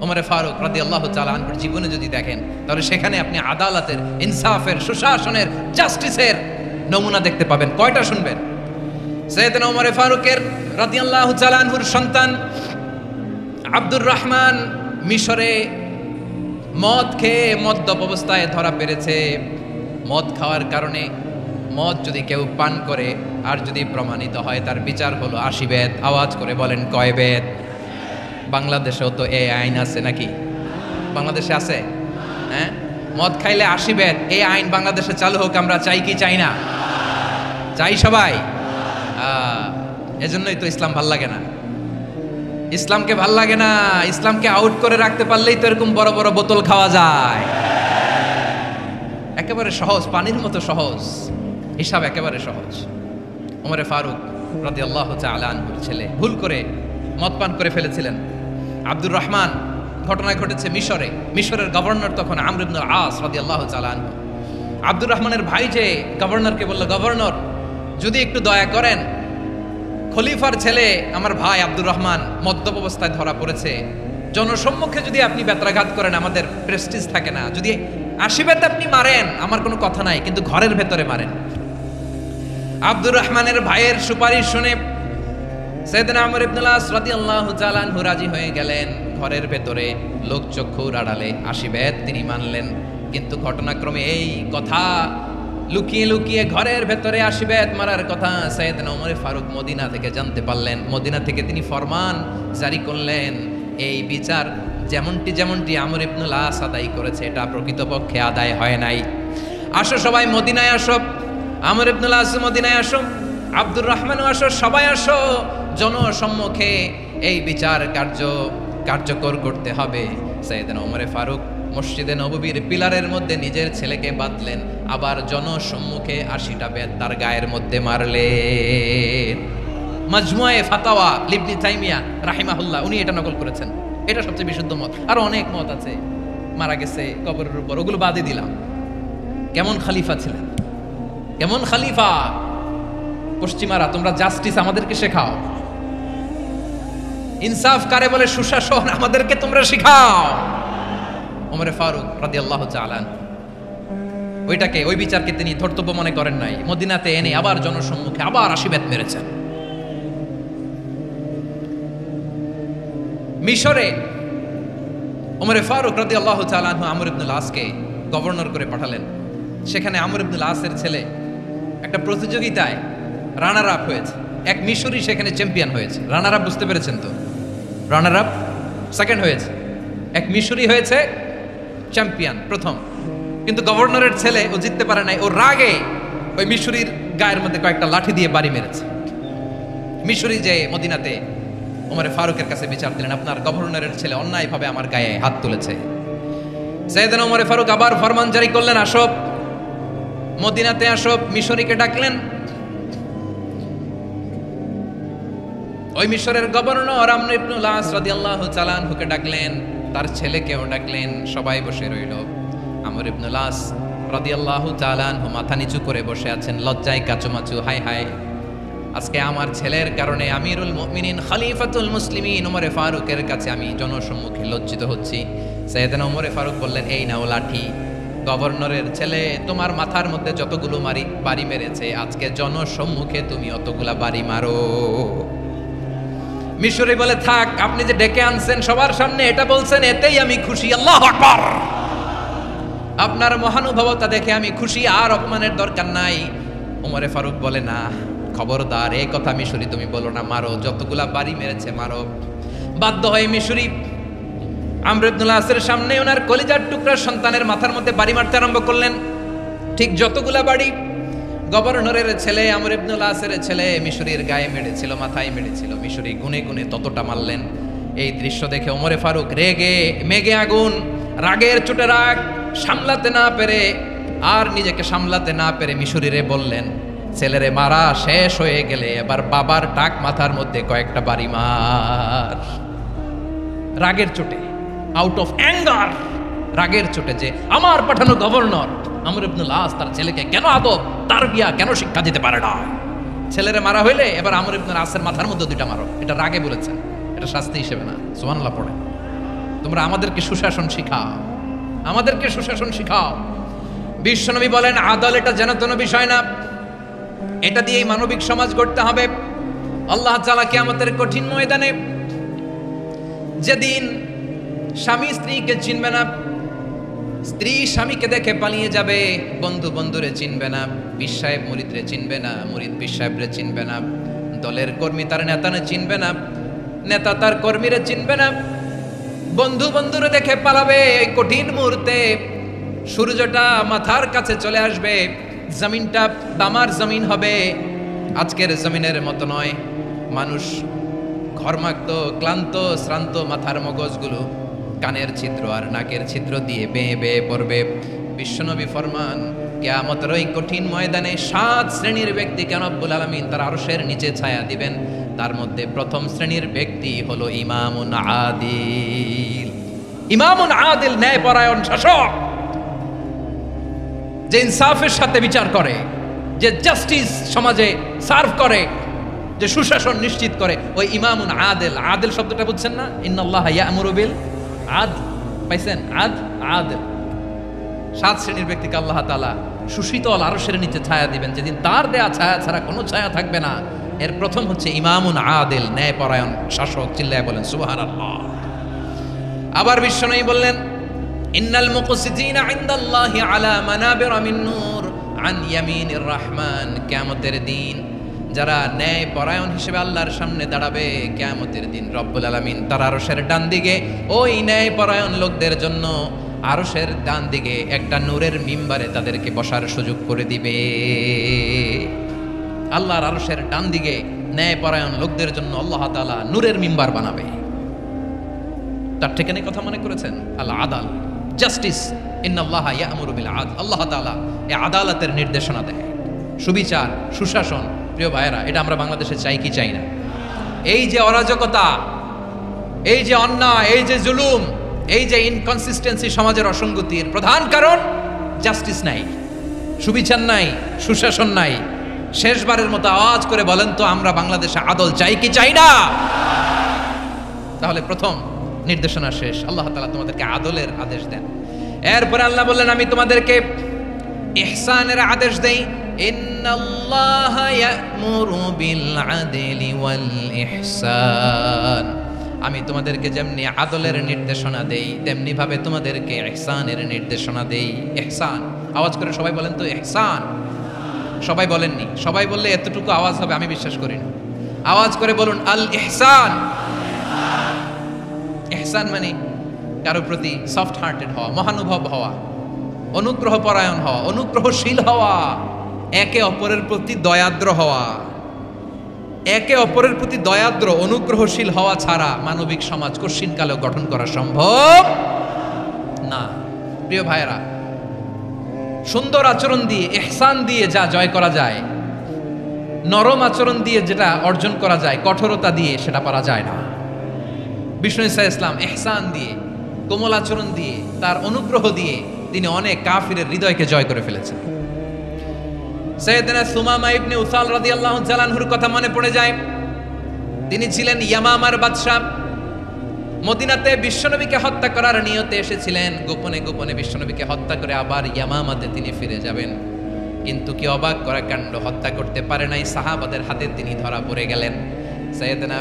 Speaker 1: ওমর ফারুক রাদিয়াল্লাহু তাআলা আনহুর জীবনে যদি দেখেন, তাহলে সেখানে আপনি আদালতের, ইনসাফের, সুশাসনের, জাস্টিসের নমুনা দেখতে পাবেন। কয়টা শুনবেন? সাইয়েদনা ওমর ফারুকের রাদিয়াল্লাহু তাআলা আনহুর সন্তান আব্দুর রহমান মিশরে মদ খেয়ে মদ্যপ অবস্থায় ধরা পড়েছে। মদ খাওয়ার কারণে, মদ যদি কেউ পান করে আর যদি প্রমাণিত হয়, তার বিচার হলো 80 বেত। আওয়াজ করে বলেন কয় বেত? বাংলাদেশেও তো এই আইন আছে নাকি? বাংলাদেশে আছে? হ্যাঁ, মদ খাইলে 80 বেত, এই আইন বাংলাদেশে চালু হোক। আমরা চাই কি চাই না? চাই সবাই। এজন্যই তো ইসলাম ভাল লাগে না। ইসলামকে ভাল লাগে না। ইসলামকে আউট করে রাখতে পারলেই তো এরকম বড় বড় বোতল খাওয়া যায়। একেবারে সহজ, পানির মতো সহজ, হিসাব একেবারে সহজ। ওমর ফারুক রাদিয়াল্লাহু তাআলা আনহুর ছেলে ভুল করে মদ পান করে ফেলেছিলেন। আব্দুর রহমান, ঘটনা ঘটেছে মিশরে। মিশরের গভর্নর তখন আমর ইবনে আস রাদিয়াল্লাহু তাআলা আনহু। আব্দুর রহমানের ভাই যে গভর্নরকে বলল, গভর্নর যদি একটু দয়া করেন, খলিফার ছেলে আমার ভাই আব্দুর রহমান মদ্যপ অবস্থায় ধরা পড়েছে, জনসম্মুখে যদি আপনি বেত্রাঘাত করেন আমাদের প্রেস্টিজ থাকে না। যদি 80 বেত আপনি মারেন আমার কোনো কথা নাই, কিন্তু ঘরের ভেতরে মারেন। আব্দুর রহমানের ভাইয়ের সুপারিশ শুনে সাইয়েদনা আমর ইবনে আস রাদিয়াল্লাহু তাআলা আনহু রাজি হয়ে গেলেন। ঘরের ভেতরে লোকচক্ষুর আড়ালে 80 বেত তিনি মানলেন। কিন্তু ঘটনাক্রমে এই কথা লুকিয়ে লুকিয়ে ঘরের ভেতরে 80 বেত মারার কথা সাইয়েদনা ওমর ফারুক মদিনা থেকে জানতে পারলেন। মদিনা থেকে তিনি ফরমান জারি করলেন, এই বিচার যেমনটি আমর ইবনে আস আদায় করেছে, এটা প্রকৃতপক্ষে আদায় হয় নাই। আসো সবাই মদিনায় আসো, আমর ইবনে আস মদিনায় আসো, আব্দুর রহমানও আসো, সবাই আসো। জনসম্মুখে এই বিচার কার্যকর করতে হবে। সাইয়েদনা ওমরে ফারুক মসজিদে নববীর পিলারের মধ্যে নিজের ছেলেকে বাঁধলেন, আবার জনসম্মুখে 80টা বেত তার গায়ের মধ্যে মারলেন। মাজমুয়ে ফাতাওয়া ইবনে তাইমিয়া রাহিমাহুল্লাহ উনি এটা নকল করেছেন। এটা সবচেয়ে বিশুদ্ধ মত। আর অনেক মত আছে, মারা গেছে কবরের উপর, ওগুলো বাদই দিলাম। কেমন খলিফা ছিলেন, কেমন খলিফা! পশ্চিমারা তোমরা জাস্টিস আমাদেরকে শেখাও, ইনসাফ কারে বলে সুশাসন আমাদেরকে তোমরা শেখাও। ওমরে ফারুক রাদিয়াল্লাহু তাআলা ওই বিচারকে তিনি ধর্তব্য মনে করেন নাই। মদিনাতে এনে আবার জনসম্মুখে আবার 80 বেত মেরেছেন। মিশরে ওমরে ফারুক রাদিয়াল্লাহু তাআলা আমর ইবনুল আসকে গভর্নর করে পাঠালেন। সেখানে আমর ইবনুল আসের ছেলে একটা প্রতিযোগিতায় রানার আপ হয়েছে। এক মিশরি সেখানে চ্যাম্পিয়ন হয়েছে। রানার আপ বুঝতে পেরেছেন তো? রানার আপ সেকেন্ড হয়েছে, এক মিশরি হয়েছে চ্যাম্পিয়ন প্রথম। কিন্তু গভর্নরের ছেলে ও জিততে পারে নাই। ও রাগে ওই মিশরির গায়ের মধ্যে কয়েকটা লাঠি দিয়ে বাড়ি মেরেছে। মিশরি যে মদিনাতে ওমরে ফারুকের কাছে বিচার দিলেন, আপনার গভর্নরের ছেলে অন্যায়ভাবে আমার গায়ে হাত তুলেছে। সাইয়েদনা ওমরে ফারুক আবার ফরমান জারি করলেন, আসো মদিনাতে আসো। মিশরীকে ডাকলেন। ওই মিশরের গভর্নর আমর ইবনুল আস রাদিয়াল্লাহু তাআলা আনহুকে ডাকলেন, তার ছেলেকেও ডাকলেন। সবাই বসে রইল। আমর ইবনুল আস রাদিয়াল্লাহু তাআলা আনহু মাথা নিচু করে বসে আছেন, লজ্জায় কাচুমাচু। হায় হায়, আজকে আমার ছেলের কারণে আমিরুল মুমিনিন খলিফাতুল মুসলিমিন ওমরে ফারুকের কাছে আমি জনসম্মুখে লজ্জিত হচ্ছি। সাইয়েদনা ওমরে ফারুক বললেন, এই নাও লাঠি। গভর্নরের ছেলে তোমার মাথার মধ্যে যতগুলো বাড়ি মেরেছে, আজকে জনসম্মুখে তুমি অতগুলা বাড়ি মারো। মিশরি বলে, থাক, আপনি যে ডেকে আনছেন সবার সামনে এটা বলছেন, এতেই আমি খুশি। আল্লাহু আকবার! আপনার মহানুভবতা দেখে আমি খুশি, আর অপমানের দরকার নাই। ওমরে ফারুক বলে, না, খবরদার, এই কথা মিশরি তুমি বলো না, মারো, যতগুলা বাড়ি মেরেছে মারো। বাধ্য হয়ে মিশরি আমর ইবনুল আসের সামনে ওনার কলিজার টুকরা সন্তানের মাথার মধ্যে বাড়ি মারতে আরম্ভ করলেন। ঠিক যতগুলা বাড়ি গভর্নরের ছেলে আমর ইবনুল আসের ছেলে মিশরির গায়ে মেরেছিল, মাথায় মেরেছিল, মিশরি গুনে গুনে ততটা মারলেন। এই দৃশ্য দেখে ওমরে ফারুক রেগে মেগে আগুন, রাগের চোটে রাগ সামলাতে না পেরে, আর নিজেকে সামলাতে না পেরে মিশরিরে বললেন, ছেলেরে মারা শেষ হয়ে গেলে এবার বাবার টাক মাথার মধ্যে কয়েকটা বাড়ি মার। রাগের চোটে, আউট অফ অ্যাঙ্গার, রাগের চোটে, যে আমার পাঠানো গভর্নর আমর ইবনুল আস তার ছেলেকে কেন আদব তারবিয়া কেন শিক্ষা দিতে পারে না। ছেলেরে মারা হইলে এবার আমর ইবনুল আসের মাথার মধ্যে দুইটা মারো। এটা রাগে বলেছেন, এটা শাস্তি হিসেবে না। সুবহানাল্লাহ পড়ে। তোমরা আমাদেরকে সুশাসন শিখাও, আমাদেরকে সুশাসন শিখাও। বিশ্বনবী বলেন, আদল এটা যেন তেন বিষয় না, এটা দিয়েই মানবিক সমাজ গড়তে হবে। আল্লাহ তাআলা কিয়ামতের কঠিন ময়দানে, যেদিন স্বামী স্ত্রীকে চিনবে না, স্ত্রী স্বামীকে দেখে পালিয়ে যাবে, বন্ধু বন্ধুরে চিনবে না, পীর সাহেব মুরিদরে চিনবে না, মুরিদ পীর সাহেবরে চিনবে না, দলের কর্মী তার নেতারে চিনবে না, নেতা তার কর্মীরে চিনবে না, বন্ধু বন্ধুরে দেখে পালাবে। এই কঠিন মুহূর্তে সূর্যটা মাথার কাছে চলে আসবে, জমিনটা তামার জমিন হবে, আজকের জমিনের মতো নয়। মানুষ ঘর্মাক্ত, ক্লান্ত, শ্রান্ত মাথার মগজগুলো কানের ছিদ্র আর নাকের ছিদ্র দিয়ে বেয়ে বেয়ে পড়বে। বিশ্বনবী ফরমান, কিয়ামতের ওই কঠিন ময়দানে 7 শ্রেণীর ব্যক্তিকে রব্বুল আলামিন তার আরশের নিচে ছায়া দিবেন। তার মধ্যে প্রথম শ্রেণীর ব্যক্তি হলো ইমামুন আদিল। ইমামুন আদিল, ন্যায়পরায়ণ শাসক, যে ইনসাফের সাথে বিচার করে, যে জাস্টিস সমাজে সার্ভ করে, যে সুশাসন নিশ্চিত করে, ওই ইমামুন আদিল। আদিল শব্দটা বুঝছেন না? ইন্নাল্লাহা ইয়া'মুরু বিল আদল, পাইছেন? আদিল। 7 শ্রেণীর ব্যক্তিকে আল্লাহ তাআলা সুশীতল আরশের নিচে ছায়া দিবেন, যেদিন তার দেয়া ছায়া ছাড়া কোনো ছায়া থাকবে না। এর প্রথম হচ্ছে ইমামুন আদিল, ন্যায়পরায়ণ শাসক। চিল্লায় বলেন সুবহানাল্লাহ। আবার বিশ্বনবী বললেন, ইন্নাল মুকসিতিনা ইনদাল্লাহি আলা মানাবিরা মিন নূর আন ইয়ামিনির রহমান। কিয়ামতের দিন যারা ন্যায় পরায়ণ হিসেবে আল্লাহর সামনে দাঁড়াবে, কিয়ামতের দিন রব্বুল আলামিন তার আরশের ডান দিকে ওই ন্যায় পরায়ণ লোকদের জন্য আরশের ডান দিকে একটা নূরের মিম্বারে তাদেরকে বসার সুযোগ করে দিবে। আল্লাহর আরশের ডান দিকে ন্যায়পরায়ণ লোকদের জন্য আল্লাহ তাআলা নূরের মিম্বার বানাবে। তার ঠিকানে কথা মনে করেছেন, আল আদাল, জাস্টিস। ইন্নাল্লাহা ইয়া'মুরু বিল আদল, আল্লাহ তাআলা এই আদালতের নির্দেশনা দেয়, সুবিচার, সুশাসন। প্রিয় ভাইয়েরা, এটা আমরা বাংলাদেশে চাই কি চাই না? এই যে অরাজকতা, এই যে অন্যায়, এই যে জুলুম, এই যে ইনকনসিস্টেন্সি, সমাজের অসঙ্গতির প্রধান কারণ জাস্টিস নাই, সুবিচার নাই, সুশাসন নাই। শেষবারের মতো আওয়াজ করে বলেন তো, আমরা বাংলাদেশে আদল চাই কি চাই না? তাহলে প্রথম নির্দেশনা শেষ, আল্লাহ তাআলা তোমাদেরকে আদলের আদেশ দেন। এরপরে আল্লাহ বললেন, আমি তোমাদেরকে ইহসানের আদেশ দেই। ইন্নাল্লাহা ইয়া'মুরু বিল আদলি ওয়াল ইহসান। আমি তোমাদেরকে যেমনি আদলের নির্দেশনা দেই, তেমনি ভাবে তোমাদেরকে ইহসানের নির্দেশনা দেই। ইহসান, আওয়াজ করে সবাই বলেন তো ইহসান। সবাই বলেননি, সবাই বললে এতটুকু আওয়াজ হবে আমি বিশ্বাস করি না। আওয়াজ করে বলুন আল ইহসান। ইহসান মানে কারো প্রতি সফট হার্টেড হওয়া, মহানুভব হওয়া, অনুগ্রহ পরায়ণ হওয়া, অনুগ্রহশীল হওয়া, একে অপরের প্রতি দয়াদ্র হওয়া। একে অপরের প্রতি দয়াদ্র, অনুগ্রহশীল হওয়া ছাড়া মানবিক সমাজ কশিনকালেও গঠন করা সম্ভব না। প্রিয় ভাইয়েরা, সুন্দর আচরণ দিয়ে, ইহসান দিয়ে যা জয় করা যায়, নরম আচরণ দিয়ে যেটা অর্জন করা যায়, কঠোরতা দিয়ে সেটা পারা যায় না। বিষ্ণু ঈসা ইসলাম ইহসান দিয়ে, কোমল আচরণ দিয়ে, তার অনুগ্রহ দিয়ে তিনি অনেক কাফিরের হৃদয়কে জয় করে ফেলেছেন। সাইয়েদনা সুমামা ইবনে উসাল রাদিয়াল্লাহু তাআলা আনহুর কথা মনে পড়ে যায়। তিনি ছিলেন ইয়ামামার বাদশা। মদিনাতে বিশ্বনবীকে হত্যা করার নিয়তে এসেছিলেন, গোপনে গোপনে বিশ্বনবীকে হত্যা করে আবার ইয়ামামাতে তিনি ফিরে যাবেন। কিন্তু কি অবাক করা কাণ্ড, হত্যা করতে পারে নাই, সাহাবাদের হাতে তিনি ধরা পড়ে গেলেন। সাইয়েদনা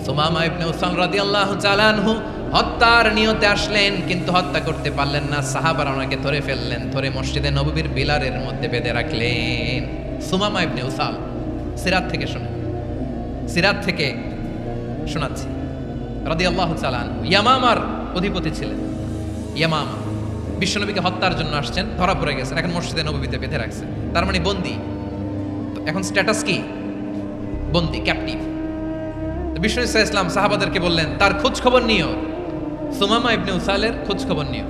Speaker 1: সুমামা ইবনে উসাল রাদিয়াল্লাহু তাআলা আনহু হত্যার নিয়তে আসলেন, কিন্তু হত্যা করতে পারলেন না। সাহাবারা ওনাকে ধরে ফেললেন, ধরে মসজিদে নববীর বিলারের মধ্যে বেঁধে রাখলেন। সুমামা ইবনে উসাল, সিরাত থেকে শোনেন, সিরাত থেকে শোনাচ্ছি, রাদিয়াল্লাহু তাআলা আনহু ইয়ামামার অধিপতি ছিলেন। ইয়ামামা বিশ্বনবীকে হত্যার জন্য আসছেন, ধরা পড়ে গেছেন, এখন মসজিদে নববীতে বেঁধে রাখছেন, তার মানে বন্দী। এখন স্ট্যাটাস কি? বন্দী, ক্যাপটিভ। বিষ্ণু ঈসা ইসলাম সাহাবাদেরকে বললেন, তার খোঁজ খবর নিও, সুমামা ইবনে উসালের খোঁজ খবর নিও।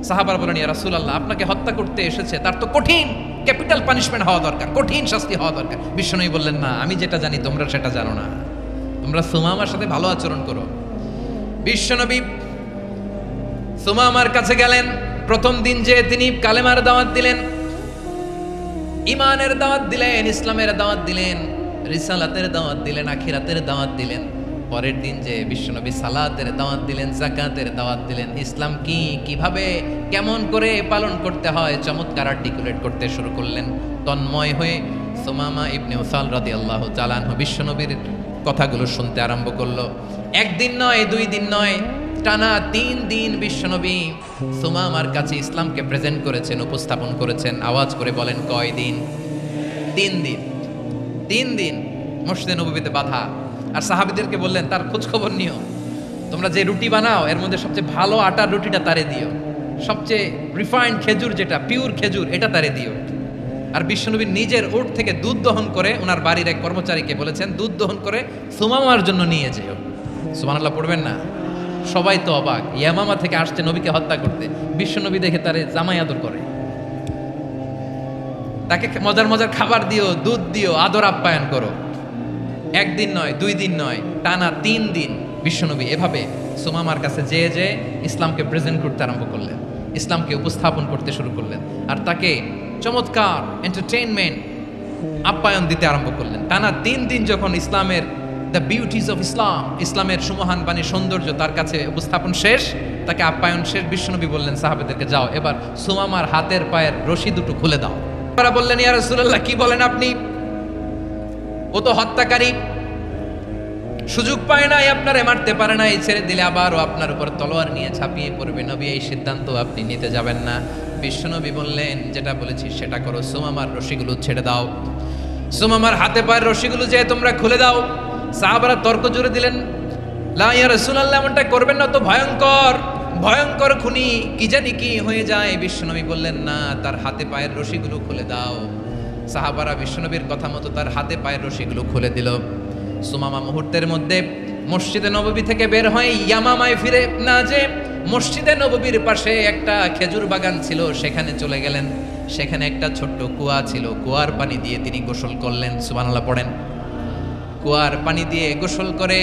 Speaker 1: সাহাবারা বলেন, ইয়া রাসূলুল্লাহ, আপনাকে হত্যা করতে এসেছে, তার তো কঠিন ক্যাপিটাল পানিশমেন্ট হওয়া দরকার, কঠিন শাস্তি হওয়া দরকার। বিশ্বনবী বললেন, না, আমি যেটা জানি তোমরা সেটা জানো না, তোমরা সুমামার সাথে ভালো আচরণ করো। বিশ্বনবী সুমামার কাছে গেলেন। প্রথম দিন যে তিনি কালেমার দাওয়াত দিলেন, ঈমানের দাওয়াত দিলেন, ইসলামের দাওয়াত দিলেন, রিসালাতের দাওয়াত দিলেন, আখিরাতের দাওয়াত দিলেন। পরের দিন যে বিশ্বনবী সালাতের দাওয়াত দিলেন, যাকাতের দাওয়াত দিলেন, ইসলাম কি, কিভাবে, কেমন করে পালন করতে হয় চমৎকার আর্টিকুলেট করতে শুরু করলেন। তন্ময় হয়ে সুমামা ইবনে উসাল রাদিয়াল্লাহু তাআলা আনহু বিশ্বনবীর কথাগুলো শুনতে আরম্ভ করলো। একদিন নয়, 2 দিন নয়, টানা 3 দিন বিশ্বনবী সুমামার কাছে ইসলামকে প্রেজেন্ট করেছেন, উপস্থাপন করেছেন। আওয়াজ করে বলেন, কয় দিন? 3 দিন। 3 দিন মসজিদে নববীতে বাধা। আর সাহাবীদেরকে বললেন, তার খোঁজ খবর নিও, তোমরা যে রুটি বানাও এর মধ্যে সবচেয়ে ভালো আটার রুটিটা তারে দিও, সবচেয়ে রিফাইন্ড খেজুর, যেটা পিওর খেজুর, এটা তারে দিও। আর বিশ্বনবী নিজের উট থেকে দুধ দহন করে ওনার বাড়ির এক কর্মচারীকে বলেছেন, দুধ দহন করে সুমামার জন্য নিয়ে যেও। সুবহানাল্লাহ পড়বেন না? সবাই তো অবাক, ইয়ামামা থেকে আসছে নবীকে হত্যা করতে, বিশ্বনবী দেখে তারে জামাই আদর করে, তাকে মজার মজার খাবার দিও, দুধ দিও, আদর আপ্যায়ন করো। 1 দিন নয়, 2 দিন নয়, টানা 3 দিন বিশ্বনবী এভাবে সুমামার কাছে যেয়ে ইসলামকে প্রেজেন্ট করতে আরম্ভ করলেন, ইসলামকে উপস্থাপন করতে শুরু করলেন, আর তাকে চমৎকার এন্টারটেইনমেন্ট আপ্যায়ন দিতে আরম্ভ করলেন। টানা 3 দিন যখন ইসলামের দ্য বিউটিজ অফ ইসলাম, ইসলামের সুমহান বাণী, সৌন্দর্য তার কাছে উপস্থাপন শেষ, তাকে আপ্যায়ন শেষ, বিশ্বনবী বললেন সাহাবাদেরকে, যাও এবার সুমামার হাতের পায়ের রশি দুটো খুলে দাও। তারা বললেন, ইয়া রাসূলুল্লাহ, কি বলেন আপনি? ও তো হত্যাকারী, সুযোগ পায় নাই, আপনারে মারতে পারে নাই, ছেড়ে দিলে আবারও আপনার উপর তলোয়ার নিয়ে ঝাঁপিয়ে পড়বে। নবী, এই সিদ্ধান্ত আপনি নিতে যাবেন না। বিশ্বনবী বললেন, যেটা বলেছি সেটা করো, সুমামার রশিগুলো ছেড়ে দাও, সুমামার হাতে পায়ের রশিগুলো যে তোমরা খুলে দাও। সাহাবারা তর্ক জুড়ে দিলেন, লা ইয়া রাসূলুল্লাহ, এমনটা করবেন না, তো ভয়ঙ্কর, ভয়ঙ্কর খুনি, কি জানি কি হয়ে যায়। বিশ্বনবী বললেন, না, তার হাতে পায়ের রশিগুলো খুলে দাও। সাহাবারা বিশ্বনবীর কথা মতো তার হাতে পায়ের রশিগুলো খুলে দিল। সুমামা মুহূর্তের মধ্যে মসজিদে নববী থেকে বের হয়ে ইয়ামামায় ফিরে না যে মসজিদে নববীর পাশে একটা খেজুর বাগান ছিল সেখানে চলে গেলেন। সেখানে একটা ছোট্ট কুয়া ছিল, কুয়ার পানি দিয়ে তিনি গোসল করলেন। সুবহানাল্লাহ পড়েন। কুয়ার পানি দিয়ে গোসল করে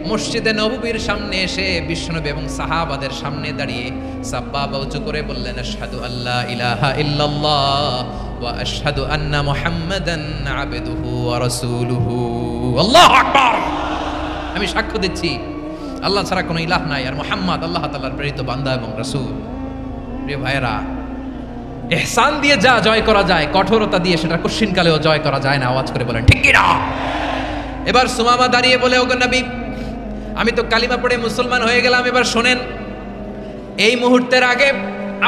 Speaker 1: মসজিদে নববীর সামনে এসে বিশ্বনবী এবং সাহাবাদের সামনে দাঁড়িয়ে সাব্বাবা উঁচু করে বললেন, আশহাদু আল্লা ইলাহা ইল্লাল্লাহ ওয়া আশহাদু আন্না মুহাম্মাদান আবদুহু ওয়া রাসূলুহু। আল্লাহু আকবার। আমি সাক্ষ্য দিচ্ছি আল্লাহ ছাড়া কোনো ইলাহ নাই, আর মুহাম্মদ আল্লাহ তাআলার প্রেরিত বান্দা এবং রাসূল। প্রিয় ভাইরা, ইহসান দিয়ে যা জয় করা যায়, কঠোরতা দিয়ে সেটা কঠিনকালেও জয় করা যায় না। আওয়াজ করে বলেন ঠিক কি না? এবার সুমামা দাঁড়িয়ে বলে, ওগো নবী, আমি তো কালিমা পড়ে মুসলমান হয়ে গেলাম, এবার শোনেন, এই মুহূর্তের আগে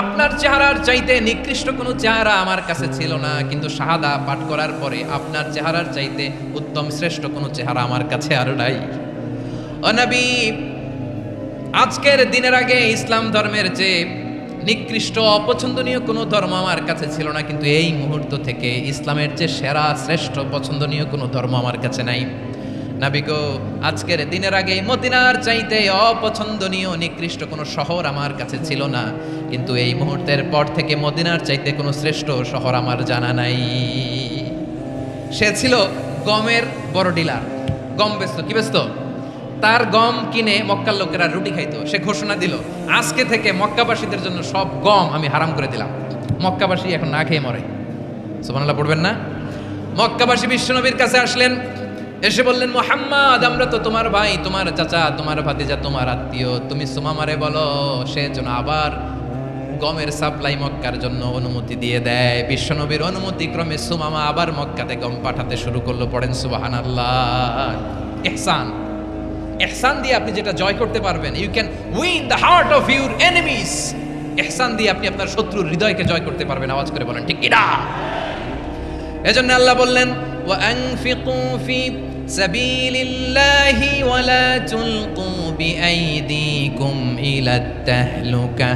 Speaker 1: আপনার চেহারার চাইতে নিকৃষ্ট কোনো চেহারা আমার কাছে ছিল না, কিন্তু শাহাদা পাঠ করার পরে আপনার চেহারার চাইতে উত্তম শ্রেষ্ঠ কোনো চেহারা আমার কাছে আর নাই। ও নবী, আজকের দিনের আগে ইসলাম ধর্মের যে নিকৃষ্ট অপছন্দনীয় কোনো ধর্ম আমার কাছে ছিল না, কিন্তু এই মুহূর্ত থেকে ইসলামের যে সেরা শ্রেষ্ঠ পছন্দনীয় কোনো ধর্ম আমার কাছে নাই। নবী গো, আজকের দিনের আগে মদিনার চাইতে অপছন্দনীয় নিকৃষ্ট কোনো শহর আমার কাছে ছিল না, কিন্তু এই মুহূর্তের পর থেকে মদিনার চাইতে কোনো শ্রেষ্ঠ শহর আমার জানা নাই। সে ছিল গমের বড় ডিলার, গম বেচতো। কি বেচতো? তার গম কিনে মক্কার লোকেরা রুটি খাইতো। সে ঘোষণা দিল, আজকে থেকে মক্কাবাসীদের জন্য সব গম আমি হারাম করে দিলাম। মক্কাবাসী এখন না খেয়ে মরে। সুবহানাল্লাহ পড়বেন না? মক্কাবাসী বিশ্বনবীর কাছে আসলেন, এসে বললেন, মুহাম্মদ, আমরা তো তোমার ভাই, তোমার চাচা, তোমার ভাতিজা, তোমার আত্মীয়। তুমি সুমামারে বলো সে যেন আবার গমের সাপ্লাই মক্কার জন্য অনুমতি দিয়ে দেয়। বিশ্বনবীর অনুমতি ক্রমে সুমামা আবার মক্কাতে গম পাঠাতে শুরু করলো। পড়েন সুবহানাল্লাহ। ইহসান, ইহসান দিয়ে আপনি যেটা জয় করতে পারবেন, you can win the heart of your enemies. ইহসান দিয়ে আপনি আপনার শত্রুর হৃদয়কে জয় করতে পারবেন। আওয়াজ করে বলেন ঠিক কি না? এজন্য আল্লাহ বললেন, ওয়া আনফিকু ফি সাবিলিল্লাহি ওয়া লা তুলকু বিআইদিকুম ইলাত তাহলুকা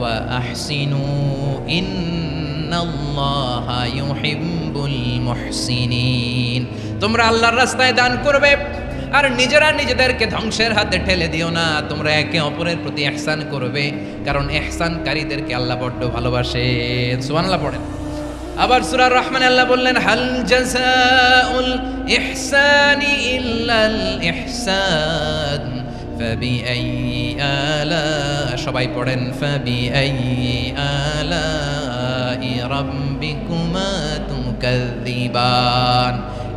Speaker 1: ওয়া আহসিনু ইন্নাল্লাহা ইউহিব্বুল মুহসিনিন। তোমরা আল্লাহর রাস্তায় দান করবে আর নিজেরা নিজেদেরকে ধ্বংসের হাতে ঠেলে দিও না। তোমরা একে অপরের প্রতি ইহসান করবে, কারণ ইহসানকারীদেরকে আল্লাহ বড্ড ভালোবাসেন। সুবহানাল্লাহ পড়েন। আবার সূরা রহমানে আল্লাহ বললেন, হাল জাযাউল ইহসানি ইল্লাল ইহসান ফাবিআইয়ি আলা, সবাই পড়েন, ফাবিআইয়ি আলাই রাব্বিকুমা তুকাযযিবান।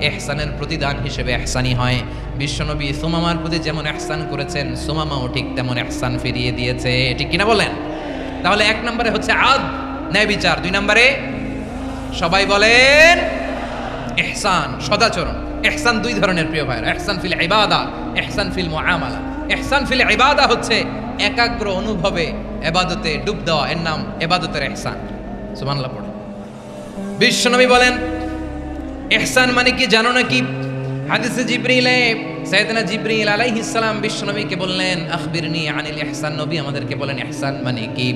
Speaker 1: ইহসানের প্রতিদান হিসেবে ইহসানি হয়। বিশ্বনবী সুমামার প্রতি যেমন ইহসান করেছেন, সুমামাও ঠিক তেমন ইহসান ফিরিয়ে দিয়েছে। ঠিক কিনা বলেন? তাহলে এক নম্বরে হচ্ছে আদ, ন্যায় বিচার। দুই নম্বরে সবাই বলেন ইহসান, সদাচরণ। ইহসান দুই ধরনের প্রিয় ভাইরা, ইহসান ফিল ইবাদা, ইহসান ফিল মুআমালা। ইহসান ফিল ইবাদা হচ্ছে একাগ্র অনুভবে ইবাদতে ডুব দেওয়া, এর নাম ইবাদতের ইহসান। সুবহানাল্লাহ পড়ে। বিশ্বনবী বলেন ইহসান মানে কি জানো নাকি? হাদিসে জিবরিলে সাইয়েদনা জিবরিল আলাইহিস সালাম বিশ্বনবীকে বললেন, আখবিরনি আনিল ইহসান। নবী আমাদেরকে বলেন ইহসান মানে কি?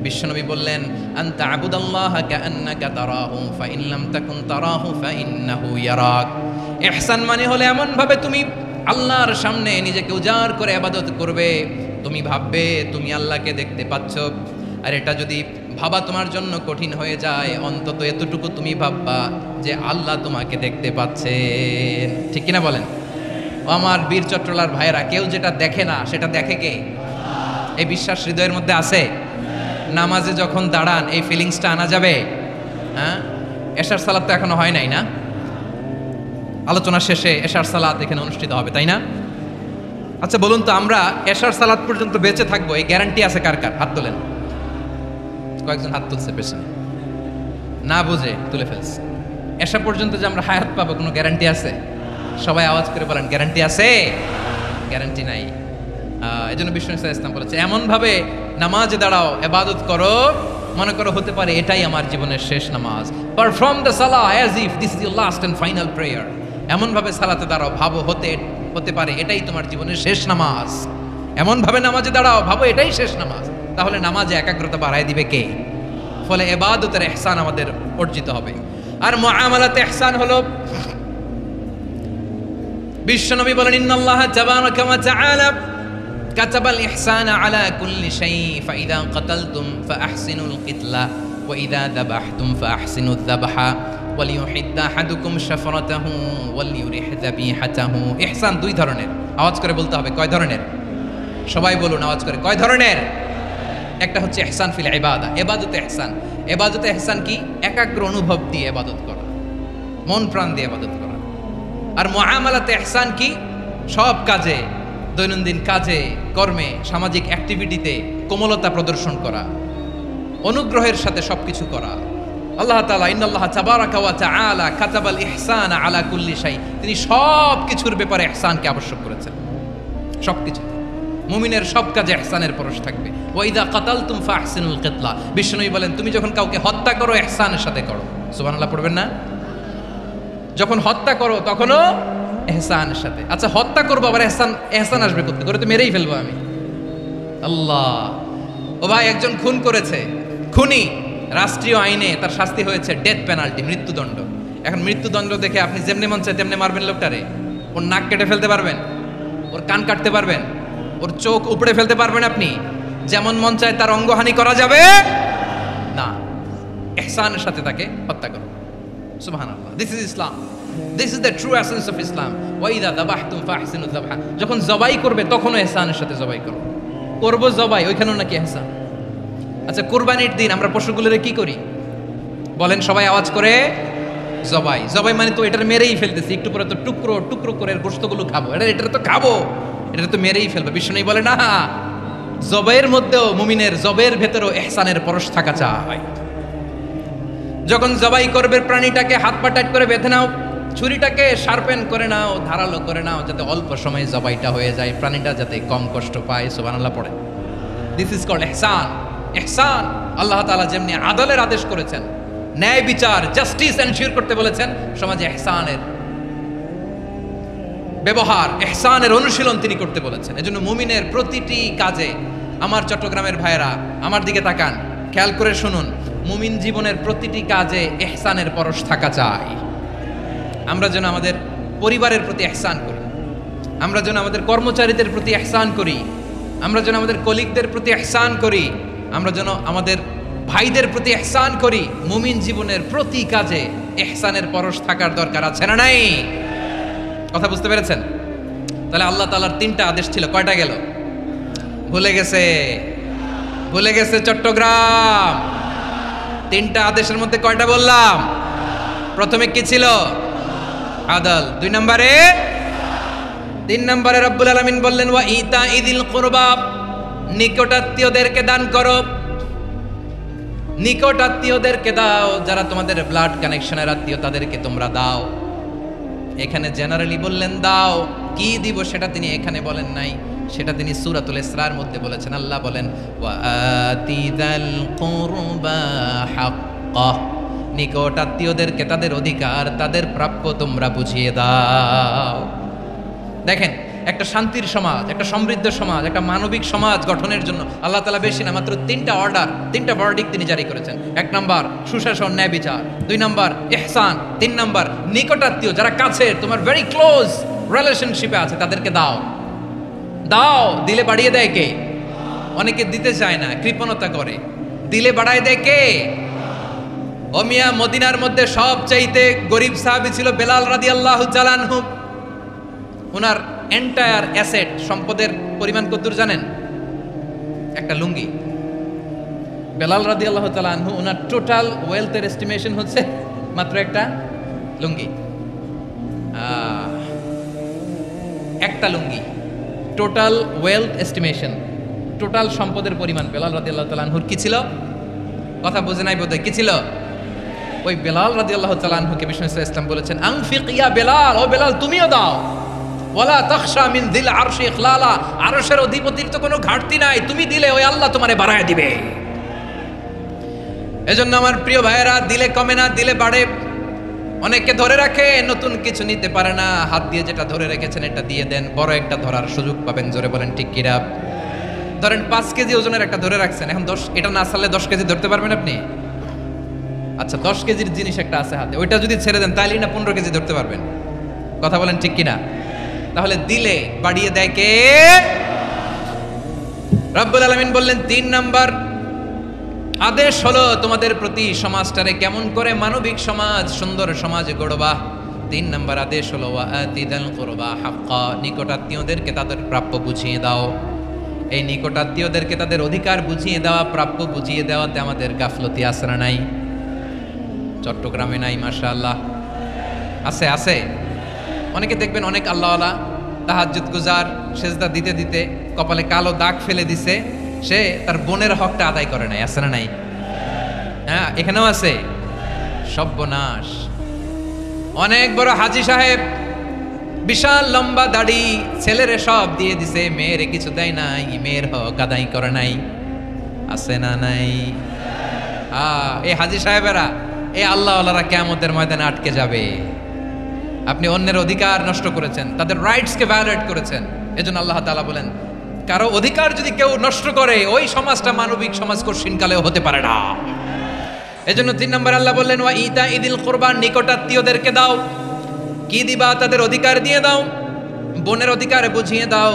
Speaker 1: বিশ্বনবী বললেন, আনতা আবুদাল্লাহা কাআন্নাকা তারাহু ফাইন লাম তাকুন তারাহু ফাইন্নাহু ইয়ারাক। ইহসান মানে হলো এমন ভাবে তুমি আল্লাহর সামনে নিজেকে উজাড় করে ইবাদত করবে, তুমি ভাববে তুমি আল্লাহকে দেখতে পাচ্ছ। আর এটা যদি ভাবা তোমার জন্য কঠিন হয়ে যায়, অন্তত এতটুকু তুমি ভাববা যে আল্লাহ তোমাকে দেখতে পাচ্ছেন। ঠিক কিনা বলেন? আমার বীর চট্টলার ভাইরা, কেউ যেটা দেখে না সেটা দেখে কে? এই বিশ্বাস হৃদয়ের মধ্যে আছে? নামাজে যখন দাঁড়ান এই ফিলিংসটা আনা যাবে? হ্যাঁ, এশার সালাত তো এখনো হয় নাই না? আলোচনা শেষে এশার সালাত এখানে অনুষ্ঠিত হবে, তাই না? আচ্ছা বলুন তো, আমরা এশার সালাত পর্যন্ত বেঁচে থাকবো, এই গ্যারান্টি আছে কার কার? হাত তোলেন। কয়েকজন হাত তুলছে পেছনে, না বুঝে তুলে ফেলছে। এশা পর্যন্ত যে আমরা হায়াত পাবো কোনো গ্যারান্টি আছে? সবাই আওয়াজ করে বলেন গ্যারান্টি আছে? গ্যারান্টি নাই। এই জন্য বিষ্ণু ইসলাম বলেছে, এমন ভাবে নামাজে দাঁড়াও, ইবাদত করো, মনে করো হতে পারে এটাই আমার জীবনের শেষ নামাজ। পারফর্ম দ্য সালাহ as if this is your last and final prayer. এমন ভাবে সালাতে দাঁড়াও, ভাবো হতে পারে এটাই তোমার জীবনের শেষ নামাজ। এমন ভাবে নামাজে দাঁড়াও, ভাবো এটাই শেষ নামাজ। তাহলে নামাজে একাগ্রতা বাড়ায় দিবে কে? ফলে ইবাদতের ইহসান আমাদের অর্জিত হবে। আর মুআমালাতে ইহসান হলো, বিশ্বনবী বলেন ইন্নাল্লাহা তাবারাকা ওয়া তাআলা কাতাবাল ইহসানা আলা কুল্লি শাই ফাইদা কাতালতুম ফাআহসিনুল কিতলা ওয়া ইযা যাবাহতুম ফাআহসিনুয যাবহা ওয়ালিউহিদ্দা আহাদুকুম শাফরাতাহু ওয়ালিউরিহ যাবিহাতাহু। ইহসান দুই ধরনের, আওয়াজ করে বলতে হবে কয় ধরনের? সবাই বলুন আওয়াজ করে, কয় ধরনের? একটা হচ্ছে ইহসান ফিল ইবাদা, ইবাদতে ইহসান। ইবাদতে ইহসান কি? একাগ্র অনুভব দিয়ে ইবাদত করা, মন প্রাণ দিয়ে ইবাদত করা। আর মুআমালাতে ইহসান কি? সব কাজে, দৈনন্দিন কাজে, কর্মে, সামাজিক অ্যাক্টিভিটিতে কোমলতা প্রদর্শন করা, অনুগ্রহের সাথে সবকিছু করা। আল্লাহ তাআলা ইন্নাল্লাহা তাবারাকা ওয়া তাআলা কাতাবাল ইহসানা আলা কুল্লি শাই, তিনি সব কিছুর ব্যাপারে ইহসানকে আবশ্যক করেছেন। সবকিছু মুমিনের সব কাজে ইহসানের পরশ থাকবে। ওয়া ইযা কাতালতুম ফাহসিনুল কিতলা, বিশ্বনবী বলেন তুমি যখন কাউকে হত্যা করো ইহসানের সাথে করো। সুবহানাল্লাহ পড়বেন না? যখন হত্যা করো তখনও ইহসানের সাথে। আচ্ছা হত্যা করবো আবার ইহসান আসবে করতে করে তো মেরেই ফেলবো আমি। আল্লাহ, ও ভাই একজন খুন করেছে, খুনি, রাষ্ট্রীয় আইনে তার শাস্তি হয়েছে ডেথ পেনাল্টি, মৃত্যুদণ্ড। এখন মৃত্যুদণ্ড দেখে আপনি যেমনি মন চায় তেমনি মারবেন লোকটারে? ওর নাক কেটে ফেলতে পারবেন? ওর কান কাটতে পারবেন? ওর চোখ উপড়ে ফেলতে পারবেন আপনি? যেমন মন চায় তার অঙ্গহানি করা যাবে না। ইহসানের সাথে তাকে হত্যা করো। সুবহানাল্লাহ, this is Islam, this is the true essence of Islam. ওয়া ইযা যাবাহতুম ফাহসিনুয যাবহা, যখন জবাই করবে তখনও ইহসানের সাথে জবাই করো। করব জবাই, ওইখানেও নাকি ইহসান। আচ্ছা কুরবানির দিন আমরা পশুগুলোরে কি করি বলেন সবাই আওয়াজ করে? জবাই। জবাই মানে তো এটার মেরেই ফেলতেছি, একটু পরে তো টুকরো টুকরো করে গোশতগুলো খাবো, এটা তো খাবো, এটা তো মেরেই ফেলবো। বিষ্ণু বলে না, জবাইয়ের মধ্যেও মুমিনের জবের ভেতরেও ইহসানের পরশ থাকা চাই। যখন জবাই করবে প্রাণীটাকে হাত পা টাইট করে বেঁধে নাও, ছুরিটাকে শার্পেন করে নাও, ধারালো করে নাও, যাতে অল্প সময়ে জবাইটা হয়ে যায়, প্রাণীটা যাতে কম কষ্ট পায়। সুবহানাল্লাহ পড়ে। দিস ইজ কল্ড ইহসান। ইহসান আল্লাহ তাআলা যেমনি আদলের আদেশ করেছেন, ন্যায় বিচার, জাস্টিস এনশিওর করতে বলেছেন, সমাজে ইহসানের ব্যবহার, ইহসানের অনুশীলন তিনি করতে বলেছেন। এজন্য মুমিনের প্রতিটি কাজে, আমার চট্টগ্রামের ভাইয়েরা আমার দিকে তাকান, খেয়াল করে শুনুন, মুমিন জীবনের প্রতিটি কাজে ইহসানের পরশ থাকা চাই। আমরা যেন আমাদের পরিবারের প্রতি ইহসান করি, আমরা যেন আমাদের কর্মচারীদের প্রতি ইহসান করি, আমরা যেন আমাদের কলিগদের প্রতি ইহসান করি, আমরা যেন আমাদের ভাইদের প্রতি ইহসান করি। মুমিন জীবনের প্রতি কাজে ইহসানের পরশ থাকার দরকার আছে না নাই? কথা বুঝতে পেরেছেন? তাহলে আল্লাহ তাআলার তিনটা আদেশ ছিল, কয়টা গেল? ভুলে গেছে, ভুলে গেছে চট্টগ্রাম। তিনটা আদেশের মধ্যে কয়টা বললাম? প্রথমে কি ছিল? আদল। দুই নম্বরে, তিন নম্বরে রব্বুল আলামিন বললেন ওয়া ইতা ইদিল কুরবা, নিকটাত্মীয়দেরকে দান করো। নিকটাত্মীয়দেরকে দাও, যারা তোমাদের ব্লাড কানেকশনের আত্মীয় তাদেরকে তোমরা দাও। এখানে জেনারেলি বললেন দাও, কি দিব সেটা তিনি এখানে বলেন নাই, সেটা তিনি সূরাতুল ইসরার মধ্যে বলেছেন। আল্লাহ বলেন ওয়া আতিদাল কুরবা হাক্কা, নিকটাত্মীয়দেরকে তাদের অধিকার, তাদের প্রাপ্য তোমরা বুঝিয়ে দাও। দেখেন, একটা শান্তির সমাজ, একটা সমৃদ্ধ সমাজ, একটা মানবিক সমাজ গঠনের জন্য আল্লাহ তাআলা বেশি না মাত্র তিনটা অর্ডার, তিনটা ভার্ডিক্ট তিনি জারি করেছেন। এক নাম্বার সুশাসন, ন্যায় বিচার। দুই নাম্বার ইহসান। তিন নাম্বার নিকটাত্মীয়, যারা কাছের, তোমার ভেরি ক্লোজ রিলেশনশিপে আছে, তাদেরকে দাও। দাও, দিলে বাড়িয়ে দেয় কে? অনেকে দিতে চায় না, কৃপণতা করে। দিলে বাড়ায় দেয় কে? ও মিয়া, মদিনার মধ্যে সবচাইতে গরিব সাহাবী ছিল বেলাল রাদিয়াল্লাহু তাআলা আনহু। ওনার এন্টায়ার অ্যাসেট, সম্পদের পরিমাণ কতদূর জানেন? একটা লুঙ্গি। বেলাল রাদিয়াল্লাহু তাআলা আনহু, ওনার টোটাল ওয়েলথের এস্টিমেশন হচ্ছে মাত্র একটা লুঙ্গি। একটা লুঙ্গি, টোটাল ওয়েলথ এস্টিমেশন, টোটাল সম্পদের পরিমাণ বেলাল রাদিয়াল্লাহু তাআলা আনহুর কি ছিল? কথা বুঝে নাই বোধহয়। কি ছিল? ওই বেলাল রাদিয়াল্লাহু তাআলা আনহুকে বিষ্ণু ইসলাম বলেছেন আনফিক ইয়া বেলাল, ও বেলাল তুমিও দাও। ওয়ালা তাখশা মিন যিল আরশি ইখলালা, আরশের অধিপতির তো কোনো ঘাটতি নাই, তুমি দিলে ওই আল্লাহ তোমারে বাড়ায় দিবে। এজন্য আমার প্রিয় ভাইয়েরা, দিলে কমে না, দিলে বাড়ে। অনেকে ধরে রাখে, নতুন কিছু নিতে পারে না, হাত দিয়ে যেটা ধরে রেখেছেন এটা দিয়ে দেন, বড় একটা ধরার সুযোগ পাবেন। জোরে বলেন ঠিক কিনা? ধরেন 5 কেজি ওজনের একটা ধরে রাখছেন, এখন 10, এটা না ছাড়লে 10 কেজি ধরতে পারবেন আপনি? আচ্ছা 10 কেজির জিনিস একটা আছে হাতে, ওইটা যদি ছেড়ে দেন তাইলেই না 15 কেজি ধরতে পারবেন? কথা বলেন ঠিক কিনা? তাহলে দিলে বাড়িয়ে দেয় কে? রব্বুল আলামিন বললেন 3 নাম্বার আদেশ হলো তোমাদের প্রতি সমাজটারে কেমন করে মানবিক সমাজ, সুন্দর সমাজ গড়বা। 3 নাম্বার আদেশ হলো ওয়াতিদাল কুরবা হাক্কা, নিকটাত্মীয়দেরকে তাদের প্রাপ্য বুঝিয়ে দাও। এই নিকটাত্মীয়দেরকে তাদের অধিকার বুঝিয়ে দেওয়া, প্রাপ্য বুঝিয়ে দেওয়াতে আমাদের গাফলতি আছে না নাই? চট্টগ্রামে নাই? মাশাআল্লাহ আছে, আছে। অনেকে দেখবেন অনেক আল্লাহওয়ালা তাহাজ্জুদ গুজার, সেজদা দিতে দিতে কপালে কালো দাগ ফেলে দিছে, সে তার বোনের হকটা আদায় করে নাই। আছে না নাই? হ্যাঁ, এখানেও আছে। সর্বনাশ। অনেক বড় হাজী সাহেব, বিশাল লম্বা দাড়ি, ছেলেরে সব দিয়ে দিছে, মেয়েরে কিছু দেয় নাই, মেয়ের হক আদায় করে নাই। আছে না নাই? এই হাজী সাহেবেরা, এই আল্লাহওয়ালারা কিয়ামতের ময়দানে আটকে যাবে। আপনি অন্যের অধিকার নষ্ট করেছেন, তাদের রাইটসকে ভায়োলেট করেছেন। এজন্য আল্লাহ তাআলা বলেন, কারো অধিকার যদি কেউ নষ্ট করে, ওই সমাজটা মানবিক সমাজ কঠিনকালেও হতে পারে না। এজন্য 3 নম্বর আল্লাহ বললেন ওয়া ইতা ইদিল কুরবান, নিকটাত্মীয়দেরকে দাও। কি দিবা? তাদের অধিকার দিয়ে দাও। বোনের অধিকার বুঝিয়ে দাও,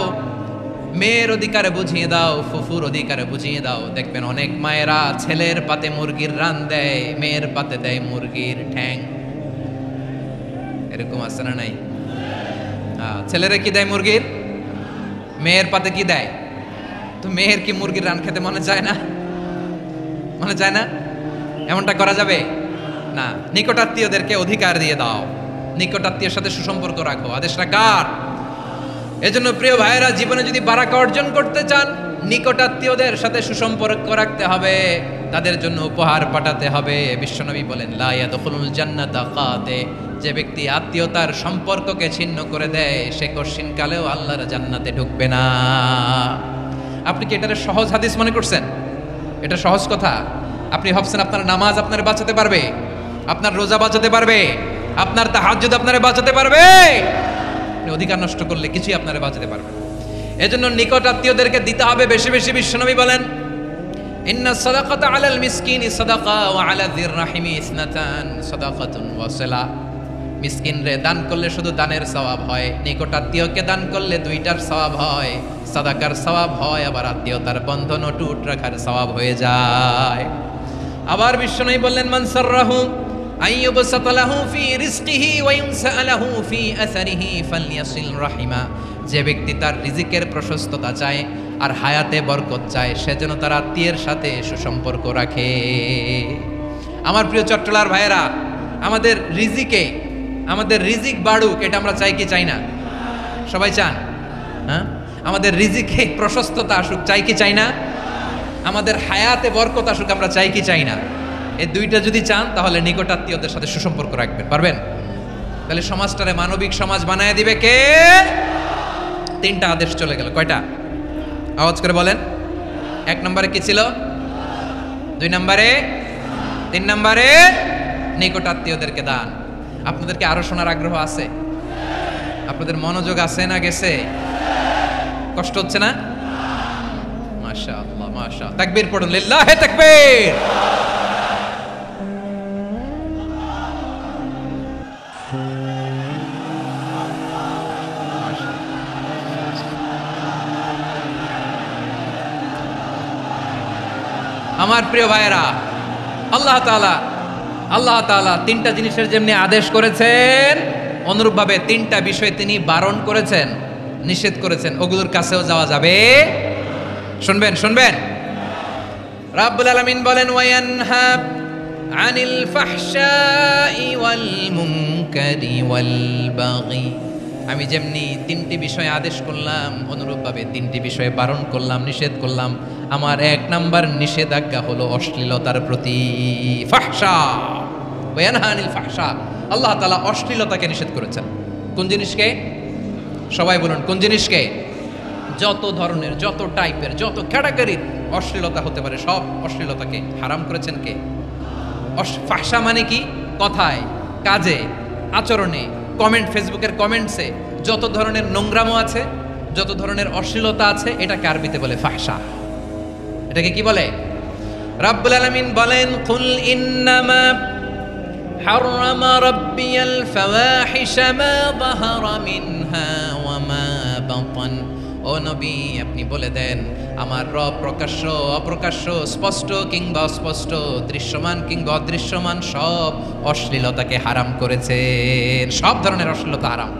Speaker 1: মেয়ের অধিকার বুঝিয়ে দাও, ফুফুর অধিকার বুঝিয়ে দাও। দেখবেন অনেক মায়েরা ছেলের পাতে মুরগির রান দেয়, মেয়ের পাতে দেয় মুরগির ঠ্যাং। এরকম আছে না নাই? ছেলেরা কি দেয়? মুরগির। মেয়ের পাতে কি দেয়? তো মেয়ের কি মুরগির রান খেতে মনে চায় না? মনে চায় না? এমনটা করা যাবে না। নিকটাত্মীয়দেরকে অধিকার দিয়ে দাও, নিকটাত্মীয়ের সাথে সুসম্পর্ক রাখো। আদেশটা কার? এজন্য প্রিয় ভাইয়েরা, জীবনে যদি বারাকা অর্জন করতে চান, নিকটাত্মীয়দের সাথে সুসম্পর্ক রাখতে হবে, তাদের জন্য উপহার পাঠাতে হবে। বিশ্বনবী বলেন লা ইয়াদখুলুল জান্নাতা কাতে, যে ব্যক্তি আত্মীয়তার সম্পর্ককে ছিন্ন করে দেয়, সে কঠিনকালেও আল্লাহর জান্নাতে ঢুকবে না। আপনি কি এটারে সহজ হাদিস মনে করছেন? এটা সহজ কথা। আপনি ভাবছেন আপনার নামাজ আপনার বাঁচাতে পারবে, আপনার রোজা বাঁচাতে পারবে, আপনার তাহাজ্জুদ আপনারে বাঁচাতে পারবে? অধিকার নষ্ট করলে কিছুই আপনারে বাঁচাতে পারবে। এজন্য নিকট আত্মীয়দেরকে দিতে হবে বেশি বেশি। বিশ্বনবী বলেন ইন্না সাদাকাতা আলাল মিসকিনি সাদাকা ওয়া আলা যির রাহিমি ইসনাতান সাদাকাতুন ওয়া সিলা। মিসকিন রে দান করলে শুধু দানের সওয়াব হয়, নিকট আত্মীয়কে দান করলে 2টার সওয়াব হয়, সাদাকার সওয়াব হয়, আবার আত্মীয়তার বন্ধন অটুট রাখার সওয়াব হয়ে যায়। আবার বিশ্বনবী বললেন মান সাররাহু আইয়ুবসাতা লাহু ফি রিজকিহি ওয়া ইউনসা লাহু ফি আসারিহি ফালইয়াসিল রাহিমা। যে ব্যক্তি তার রিজিকের প্রশস্ততা চায় আর হায়াতে বরকত চায়, সে যেন তার আত্মীয়ের সাথে সুসম্পর্ক রাখে। আমার প্রিয় চট্টলার ভাইয়েরা, আমাদের রিজিক বাড়ুক, এটা আমরা চাই কি চাই না? সবাই চান? হ্যাঁ, আমাদের রিজিকে প্রশস্ততা আসুক, চাই কি চাই না? আমাদের হায়াতে বরকত আসুক, আমরা চাই কি চাই না? এই 2টা যদি চান, তাহলে নিকটাত্মীয়দের সাথে সুসম্পর্ক রাখবেন। পারবেন? তাহলে সমাজটারে মানবিক সমাজ বানায় দিবে কে? 3টা আদেশ চলে গেল। কয়টা? আওয়াজ করে বলেন। 1 নম্বরে কি ছিল? 2 নম্বরে, 3 নম্বরে নিকটাত্মীয়দেরকে দান। আপনাদেরকে আরো শোনার আগ্রহ আছে? আপনাদের মনোযোগ আছে না গেছে? কষ্ট হচ্ছে না? মাশাআল্লাহ, মাশাআল্লাহ। তাকবীর পড়ুন, লিল্লাহি তাকবীর। আমার প্রিয় ভাইয়েরা, আল্লাহ তাআলা 3টা জিনিসের যেমনি আদেশ করেছেন, অনুরূপভাবে 3টা বিষয় তিনি বারণ করেছেন, নিষেধ করেছেন। ওগুলোর কাছেও যাওয়া যাবে। শুনবেন। রাব্বুল আলামিন বলেন ওয়ায়ানহা আনিল ফাহশাই ওয়াল মুনকারি ওয়াল বাগি। আমি যেমনি 3টি বিষয়ে আদেশ করলাম, অনুরূপভাবে 3টি বিষয়ে বারণ করলাম, নিষেধ করলাম। আমার 1 নাম্বার নিষেধাজ্ঞা হলো অশ্লীলতার প্রতি। ফাহশা, ওয়ায়ানহা আনিল ফাহশা। আল্লাহ তাআলা অশ্লীলতাকে নিষেধ করেছেন। কোন জিনিসকে? সবাই বলুন, কোন জিনিসকে? যত ধরনের, যত টাইপের, যত ক্যাটাগরির অশ্লীলতা হতে পারে, সব অশ্লীলতাকে হারাম করেছেন কে? ফাহশা মানে কি? কথায়, কাজে, আচরণে, কমেন্ট, ফেসবুকের কমেন্টসে যত ধরনের নোংরামো আছে, যত ধরনের অশ্লীলতা আছে, এটাকে আরবিতে বলে ফাহশা। এটাকে কি বলে? রাব্বুল আলামিন বলেন কুল ইন্নামা حرم ربي الفواحش ما ظهر منها وما بطن। ও নবী, আপনি বলে দেন আমার রব প্রকাশ্য অপ্রকাশ্য, স্পষ্ট কিংবা অস্পষ্ট, দৃশ্যমান কিংবা অদৃশ্যমান সব অশ্লীলতাকে হারাম করেছেন। সব ধরনের অশ্লীলতা হারাম,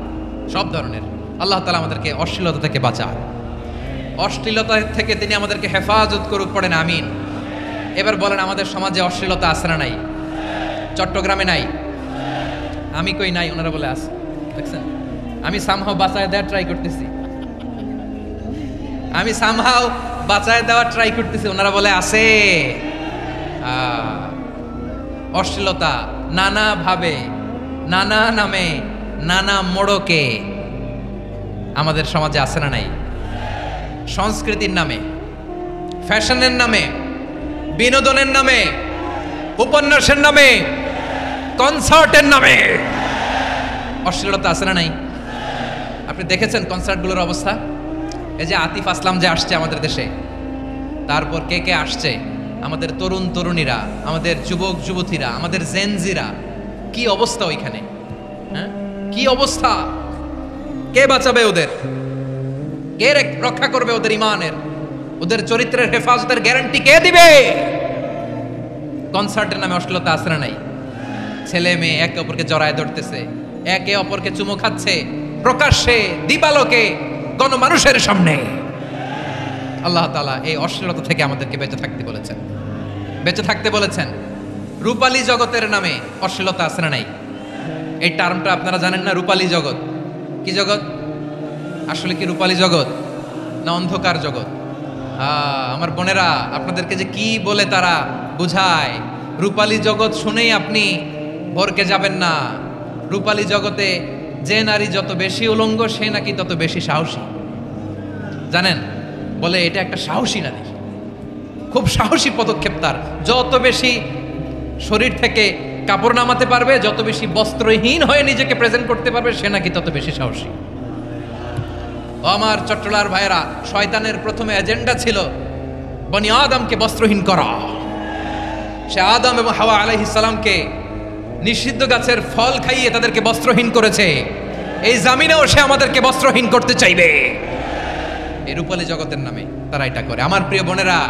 Speaker 1: সব ধরনের। আল্লাহ তাআলা আমাদেরকে অশ্লীলতা থেকে বাঁচান, অশ্লীলতা থেকে তিনি আমাদেরকে হেফাজত করুক, পড়েন আমিন। এবার বলেন, আমাদের সমাজে অশ্লীলতা আছে না নাই? চট্টগ্রামে নাই? আমি কই নাই, ওনারা বলে আছে। দেখছেন, আমি সামহাও বাঁচায় দেওয়ার ট্রাই করতেছি, আমি সামহাও বাঁচায় দেওয়ার ট্রাই করতেছি, ওনারা বলে আছে। অশ্লীলতা নানা ভাবে, নানা নামে, নানা মোড়কে আমাদের সমাজে আছে না নাই? সংস্কৃতির নামে, ফ্যাশনের নামে, বিনোদনের নামে, উপন্যাসের নামে, কনসার্টের নামে অশ্লীলতা আছে না নাই? আপনি দেখেছেন কনসার্টগুলোর অবস্থা? এই যে আতিফ আসলাম যে আসছে আমাদের দেশে, তারপর কে কে আসছে, আমাদের তরুণ তরুণীরা, আমাদের যুবক যুবতীরা, আমাদের জেনজিরা, কি অবস্থা ওইখানে? হ্যাঁ, কি অবস্থা? কে বাঁচাবে ওদের? কে রক্ষা করবে ওদের ইমানের, ওদের চরিত্রের হেফাজতের গ্যারান্টি কে দিবে? কনসার্টের নামে অশ্লীলতা আছে না নাই? ছেলে মেয়ে একে অপরকে জড়ায় ধরতেছে, একে অপরকে চুমু খাচ্ছে প্রকাশ্যে, দিবালোকে, গণমানুষের সামনে। আল্লাহ তাআলা এই অশ্লীলতা থেকে আমাদেরকে বেঁচে থাকতে বলেছেন, বেঁচে থাকতে বলেছেন। রূপালী জগতের নামে অশ্লীলতা আছে না নাই? এই টার্মটা আপনারা জানেন না? রূপালী জগৎ কি জগৎ? আসলে কি রূপালী জগৎ না অন্ধকার জগৎ? আমার বোনেরা, আপনাদেরকে যে কি বলে তারা বুঝায়, রূপালী জগৎ শুনেই আপনি ভরকে যাবেন না। রূপালী জগতে যে নারী যত বেশি উলঙ্গ, সে নাকি তত বেশি সাহসী। জানেন, বলে এটা একটা সাহসী নারী, খুব সাহসী পদক্ষেপ তার। যত বেশি শরীর থেকে কাপড় নামাতে পারবে, যত বেশি বস্ত্রহীন হয়ে নিজেকে প্রেজেন্ট করতে পারবে, সে নাকি তত বেশি সাহসী। আমার চট্টলার ভাইয়েরা, শয়তানের প্রথমে এজেন্ডা ছিল বনি আদমকে বস্ত্রহীন করা। সে আদম এবং হাওয়া আলাইহিস সালামকে নিষিদ্ধ গাছের ফল খাইয়ে তাদেরকে বস্ত্রহীন করেছে। এই জামিনেও সে আমাদেরকে বস্ত্রহীন করতে চাইবে। এই রূপালী জগতের নামে তারা এটা করে। আমার প্রিয় বোনেরা,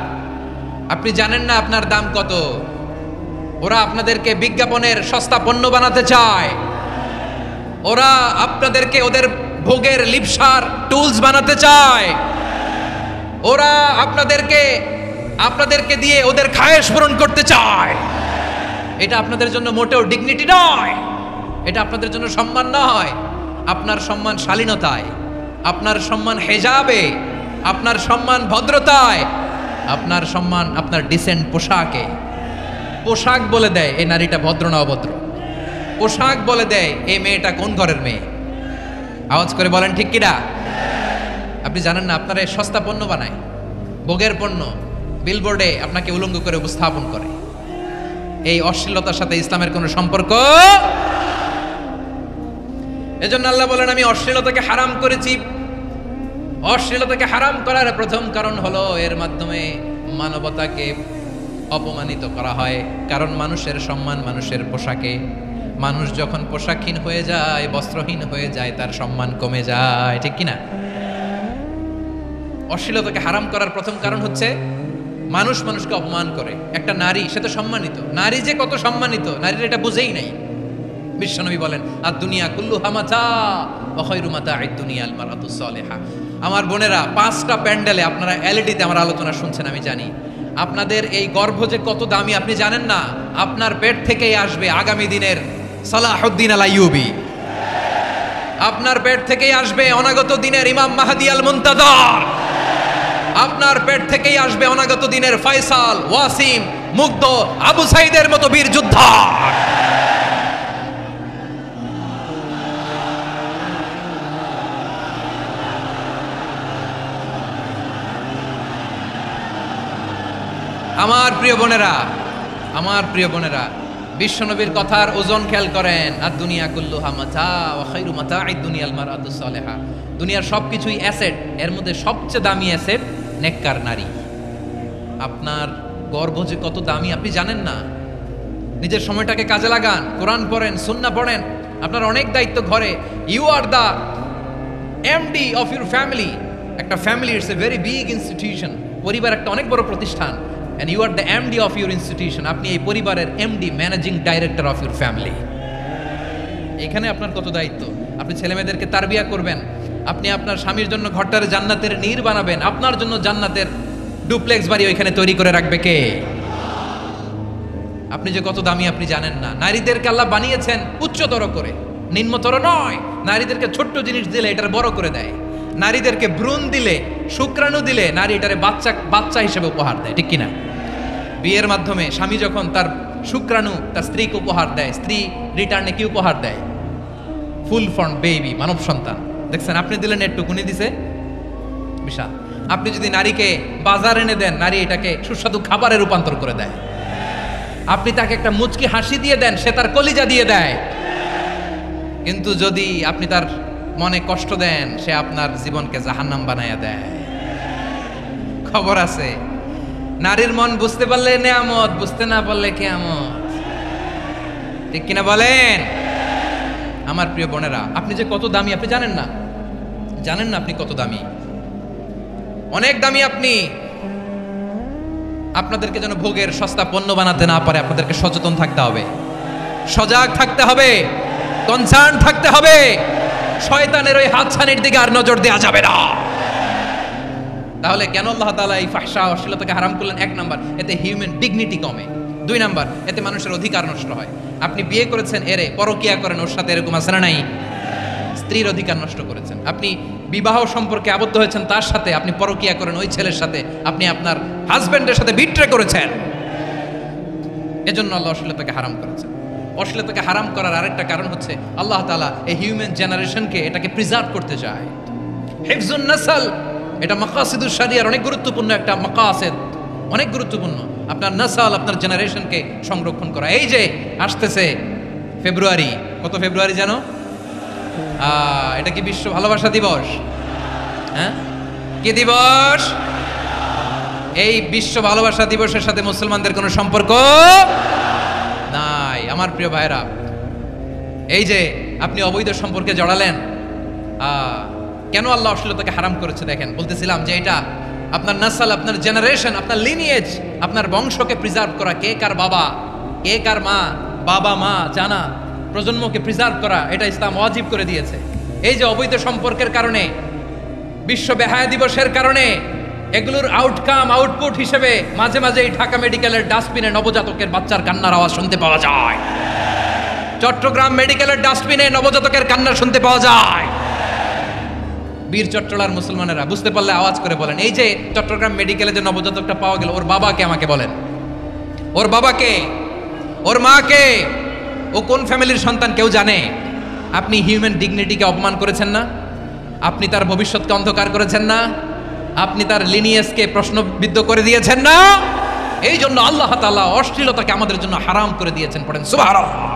Speaker 1: আপনি জানেন না আপনার দাম কত? ওরা আপনাদেরকে বিজ্ঞাপনের সস্তা পণ্য বানাতে চায়। ওরা আপনাদেরকে ওদের ভোগের লিপসার টুলস বানাতে চায়। ওরা আপনাদেরকে দিয়ে ওদের খায়েশ পূরণ করতে চায়। এটা আপনাদের জন্য মোটেও ডিগনিটি নয়, এটা আপনাদের জন্য সম্মান নয়। আপনার সম্মান শালীনতায়, আপনার সম্মান হেজাবে, আপনার সম্মান ভদ্রতায়, আপনার সম্মান আপনার ডিসেন্ট পোশাকে। পোশাক বলে দেয় এই নারীটা ভদ্র না অভদ্র। পোশাক বলে দেয় এই মেয়েটা কোন ঘরের মেয়ে। আওয়াজ করে বলেন ঠিক কিনা? আপনি জানেন না, আপনারা এই সস্তা পণ্য বানায়, ভোগের পণ্য, বিলবোর্ডে আপনাকে উলঙ্গ করে উপস্থাপন করে। এই অশ্লীলতার সাথে ইসলামের কোনো সম্পর্ক। এজন্য আল্লাহ বলেন, আমি অশ্লীলতাকে হারাম করেছি। অশ্লীলতাকে হারাম করার প্রথম কারণ হলো এর মাধ্যমে মানবতাকে অপমানিত করা হয়। কারণ মানুষের সম্মান মানুষের পোশাকে। মানুষ যখন পোশাকহীন হয়ে যায়, বস্ত্রহীন হয়ে যায়, তার সম্মান কমে যায়, ঠিক কিনা? অশ্লীলতাকে হারাম করার প্রথম কারণ হচ্ছে মানুষ মানুষকে অপমান করে। একটা নারী, সে তো সম্মানিত, নারী যে কত সম্মানিত নারীর এটা বুঝেই নাই। বিশ্বনবী বলেন, আর দুনিয়া কুল্লুহা মাতা ওয়া খায়রু মাতা'আদ দুনিয়া আল মারআতুস সালিহা। আমার বোনেরা, 5টা প্যান্ডেলে আপনারা এলইডিতে আমার আলোচনা শুনছেন, আমি জানি। আপনাদের এই গর্ভ যে কত দামি আপনি জানেন না। আপনার পেট থেকেই আসবে আগামী দিনের সালাহুদ্দিন আল আইয়ুবী। আপনার পেট থেকেই আসবে অনাগত দিনের ইমাম মাহদি আল মুনতাজার। আপনার পেট থেকেই আসবে অনাগত দিনের ফয়সাল, ওয়াসিম, মুগ্ধ, আবু সাইদের মতো বীর যোদ্ধা। আমার প্রিয় বোনেরা, আমার প্রিয় বোনেরা, বিশ্বনবীর কথার ওজন খেয়াল করেন। আর দুনিয়া কুল্লুহা মাতা ওয়া খায়রু মাতা'আদ দুনিয়াল মারআতুস সালিহা। দুনিয়ার সবকিছুই অ্যাসেট, এর মধ্যে সবচেয়ে দামি অ্যাসেট নেককার নারী। আপনার গর্ভ যে কত দামি আপনি জানেন না। নিজের সময়টাকে কাজে লাগান, কোরআন পড়েন, সুন্নাহ পড়েন। আপনার অনেক দায়িত্ব ঘরে। You are the MD of your family. একটা family it's a very big institution. পরিবার একটা অনেক বড় প্রতিষ্ঠান। And you are the MD of your institution. আপনি এই পরিবারের MD, managing director of your family. এখানে আপনার কত দায়িত্ব। আপনি ছেলেমেয়েদেরকে তারবিয়া করবেন, আপনি আপনার স্বামীর জন্য ঘরটারে জান্নাতের নীর বানাবেন, আপনার জন্য জান্নাতের ডুপ্লেক্স বাড়ি ওইখানে তৈরি করে রাখবে কে? আপনি যে কত দামি আপনি জানেন না। নারীদেরকে আল্লাহ বানিয়েছেন উচ্চতর করে, নিম্নতর নয়। নারীদেরকে ছোট্ট জিনিস দিলে এটার বড় করে দেয়। নারীদেরকে ভ্রূণ দিলে, শুক্রাণু দিলে নারী এটারে বাচ্চা হিসেবে উপহার দেয়, ঠিক কিনা? বিয়ের মাধ্যমে স্বামী যখন তার শুক্রাণু তার স্ত্রীকে উপহার দেয়, স্ত্রী রিটার্নে কি উপহার দেয়? ফুল ফর্ম বেবি, মানব সন্তান। দেখছেন, আপনি দিলেন একটুকুনি, দিছে বিশাল। আপনি যদি নারীকে বাজার এনে দেন, নারী এটাকে সুস্বাদু খাবারে রূপান্তর করে দেয়। আপনি তাকে একটা মুচকি হাসি দিয়ে দেন, সে তার কলিজা দিয়ে দেয়। কিন্তু যদি আপনি তার মনে কষ্ট দেন, সে আপনার জীবনকে জাহান্নাম বানায়া দেয়। খবর আছে, নারীর মন বুঝতে পারলে নেয়ামত, বুঝতে না পারলে কিয়ামত, ঠিক কিনা বলেন? আমার প্রিয় বোনেরা, আপনি যে কত দামি আপনি জানেন না। জানেন না আপনি কত দামি, অনেক দামি আপনি। আপনাদেরকে যেন ভোগের সস্তা পণ্য বানাতে না পারে, আপনাদেরকে সচেতন থাকতে হবে, সজাগ থাকতে হবে, কনসার্ন থাকতে হবে। শয়তানের ওই হাতছানির দিকে আর নজর দেওয়া যাবে না। তাহলে কেন আল্লাহ তাআলা এই ফাহশা অশ্লীলতাকে হারাম করলেন? 1 নাম্বার, এতে হিউম্যান ডিগনিটি কমে। 2 নাম্বার, এতে মানুষের অধিকার নষ্ট হয়। আপনি বিয়ে করেছেন এরে, পরকিয়া করেন ওর সাথে, এরকম আছে না নাই? স্ত্রীর অধিকার নষ্ট করেছেন। আপনি বিবাহ সম্পর্কে আবদ্ধ হয়েছেন তার সাথে, আপনি পরকিয়া করেন ওই ছেলের সাথে, আপনি আপনার হাজবেন্ডের সাথে বিট্রে করেছেন। এজন্য আল্লাহ অশ্লীলতাকে হারাম করেছেন। অশ্লীলতাকে হারাম করার আরেকটা কারণ হচ্ছে আল্লাহ তাআলা এই হিউম্যান জেনারেশনকে এটাকে প্রিজার্ভ করতে চায়। হিফজুন নাসল, এটা মাকাসিদুশ শরিয়ার অনেক গুরুত্বপূর্ণ একটা মাকাসিদ, অনেক গুরুত্বপূর্ণ। আপনার নাসল, আপনার জেনারেশনকে সংরক্ষণ করা। এই যে আসতেছে ফেব্রুয়ারি, কত ফেব্রুয়ারি জানো? এটা কি বিশ্ব ভালোবাসা দিবস? হ্যাঁ, কি দিবস? এই বিশ্ব ভালোবাসা দিবসের সাথে মুসলমানদের কোনো সম্পর্ক নাই। আমার প্রিয় ভাইরা, এই যে আপনি অবৈধ সম্পর্কে জড়ালেন, কেন আল্লাহ অশ্লীলতাকে হারাম করেছে দেখেন। বলতেছিলাম যে এটা আপনার নাসল, আপনার জেনারেশন, আপনার লিনিয়েজ, আপনার বংশকে প্রিজার্ভ করা। কে কার বাবা, কে কার মা, বাবা মা জানা, প্রজন্মকে প্রিজার্ভ করা, এটা ইসলাম ওয়াজিব করে দিয়েছে। এই যে অবৈধ সম্পর্কের কারণে, বিশ্ব বেহায়া দিবসের কারণে, এগুলোর আউটকাম, আউটপুট হিসেবে মাঝে মাঝে এই ঢাকা মেডিকেলের ডাস্টবিনে নবজাতকের বাচ্চার কান্নার আওয়াজ শুনতে পাওয়া যায়। চট্টগ্রাম মেডিকেলের ডাস্টবিনে নবজাতকের কান্না শুনতে পাওয়া যায়। বীর চট্টলার মুসলমানেরা বুঝতে পারলে আওয়াজ করে বলেন, এই যে চট্টগ্রাম মেডিকেলে যে নবজাতকটা পাওয়া গেল, ওর বাবাকে আমাকে বলেন। ওর বাবাকে, ওর মাকে, ও কোন ফ্যামিলির সন্তান কেউ জানে? আপনি হিউম্যান ডিগনিটিকে অপমান করেছেন না? আপনি তার ভবিষ্যৎকে অন্ধকার করেছেন না? আপনি তার লিনিয়েজকে প্রশ্নবিদ্ধ করে দিয়েছেন না? এই জন্য আল্লাহ তাআলা অশ্লীলতাকে আমাদের জন্য হারাম করে দিয়েছেন। পড়েন সুবহানাল্লাহ।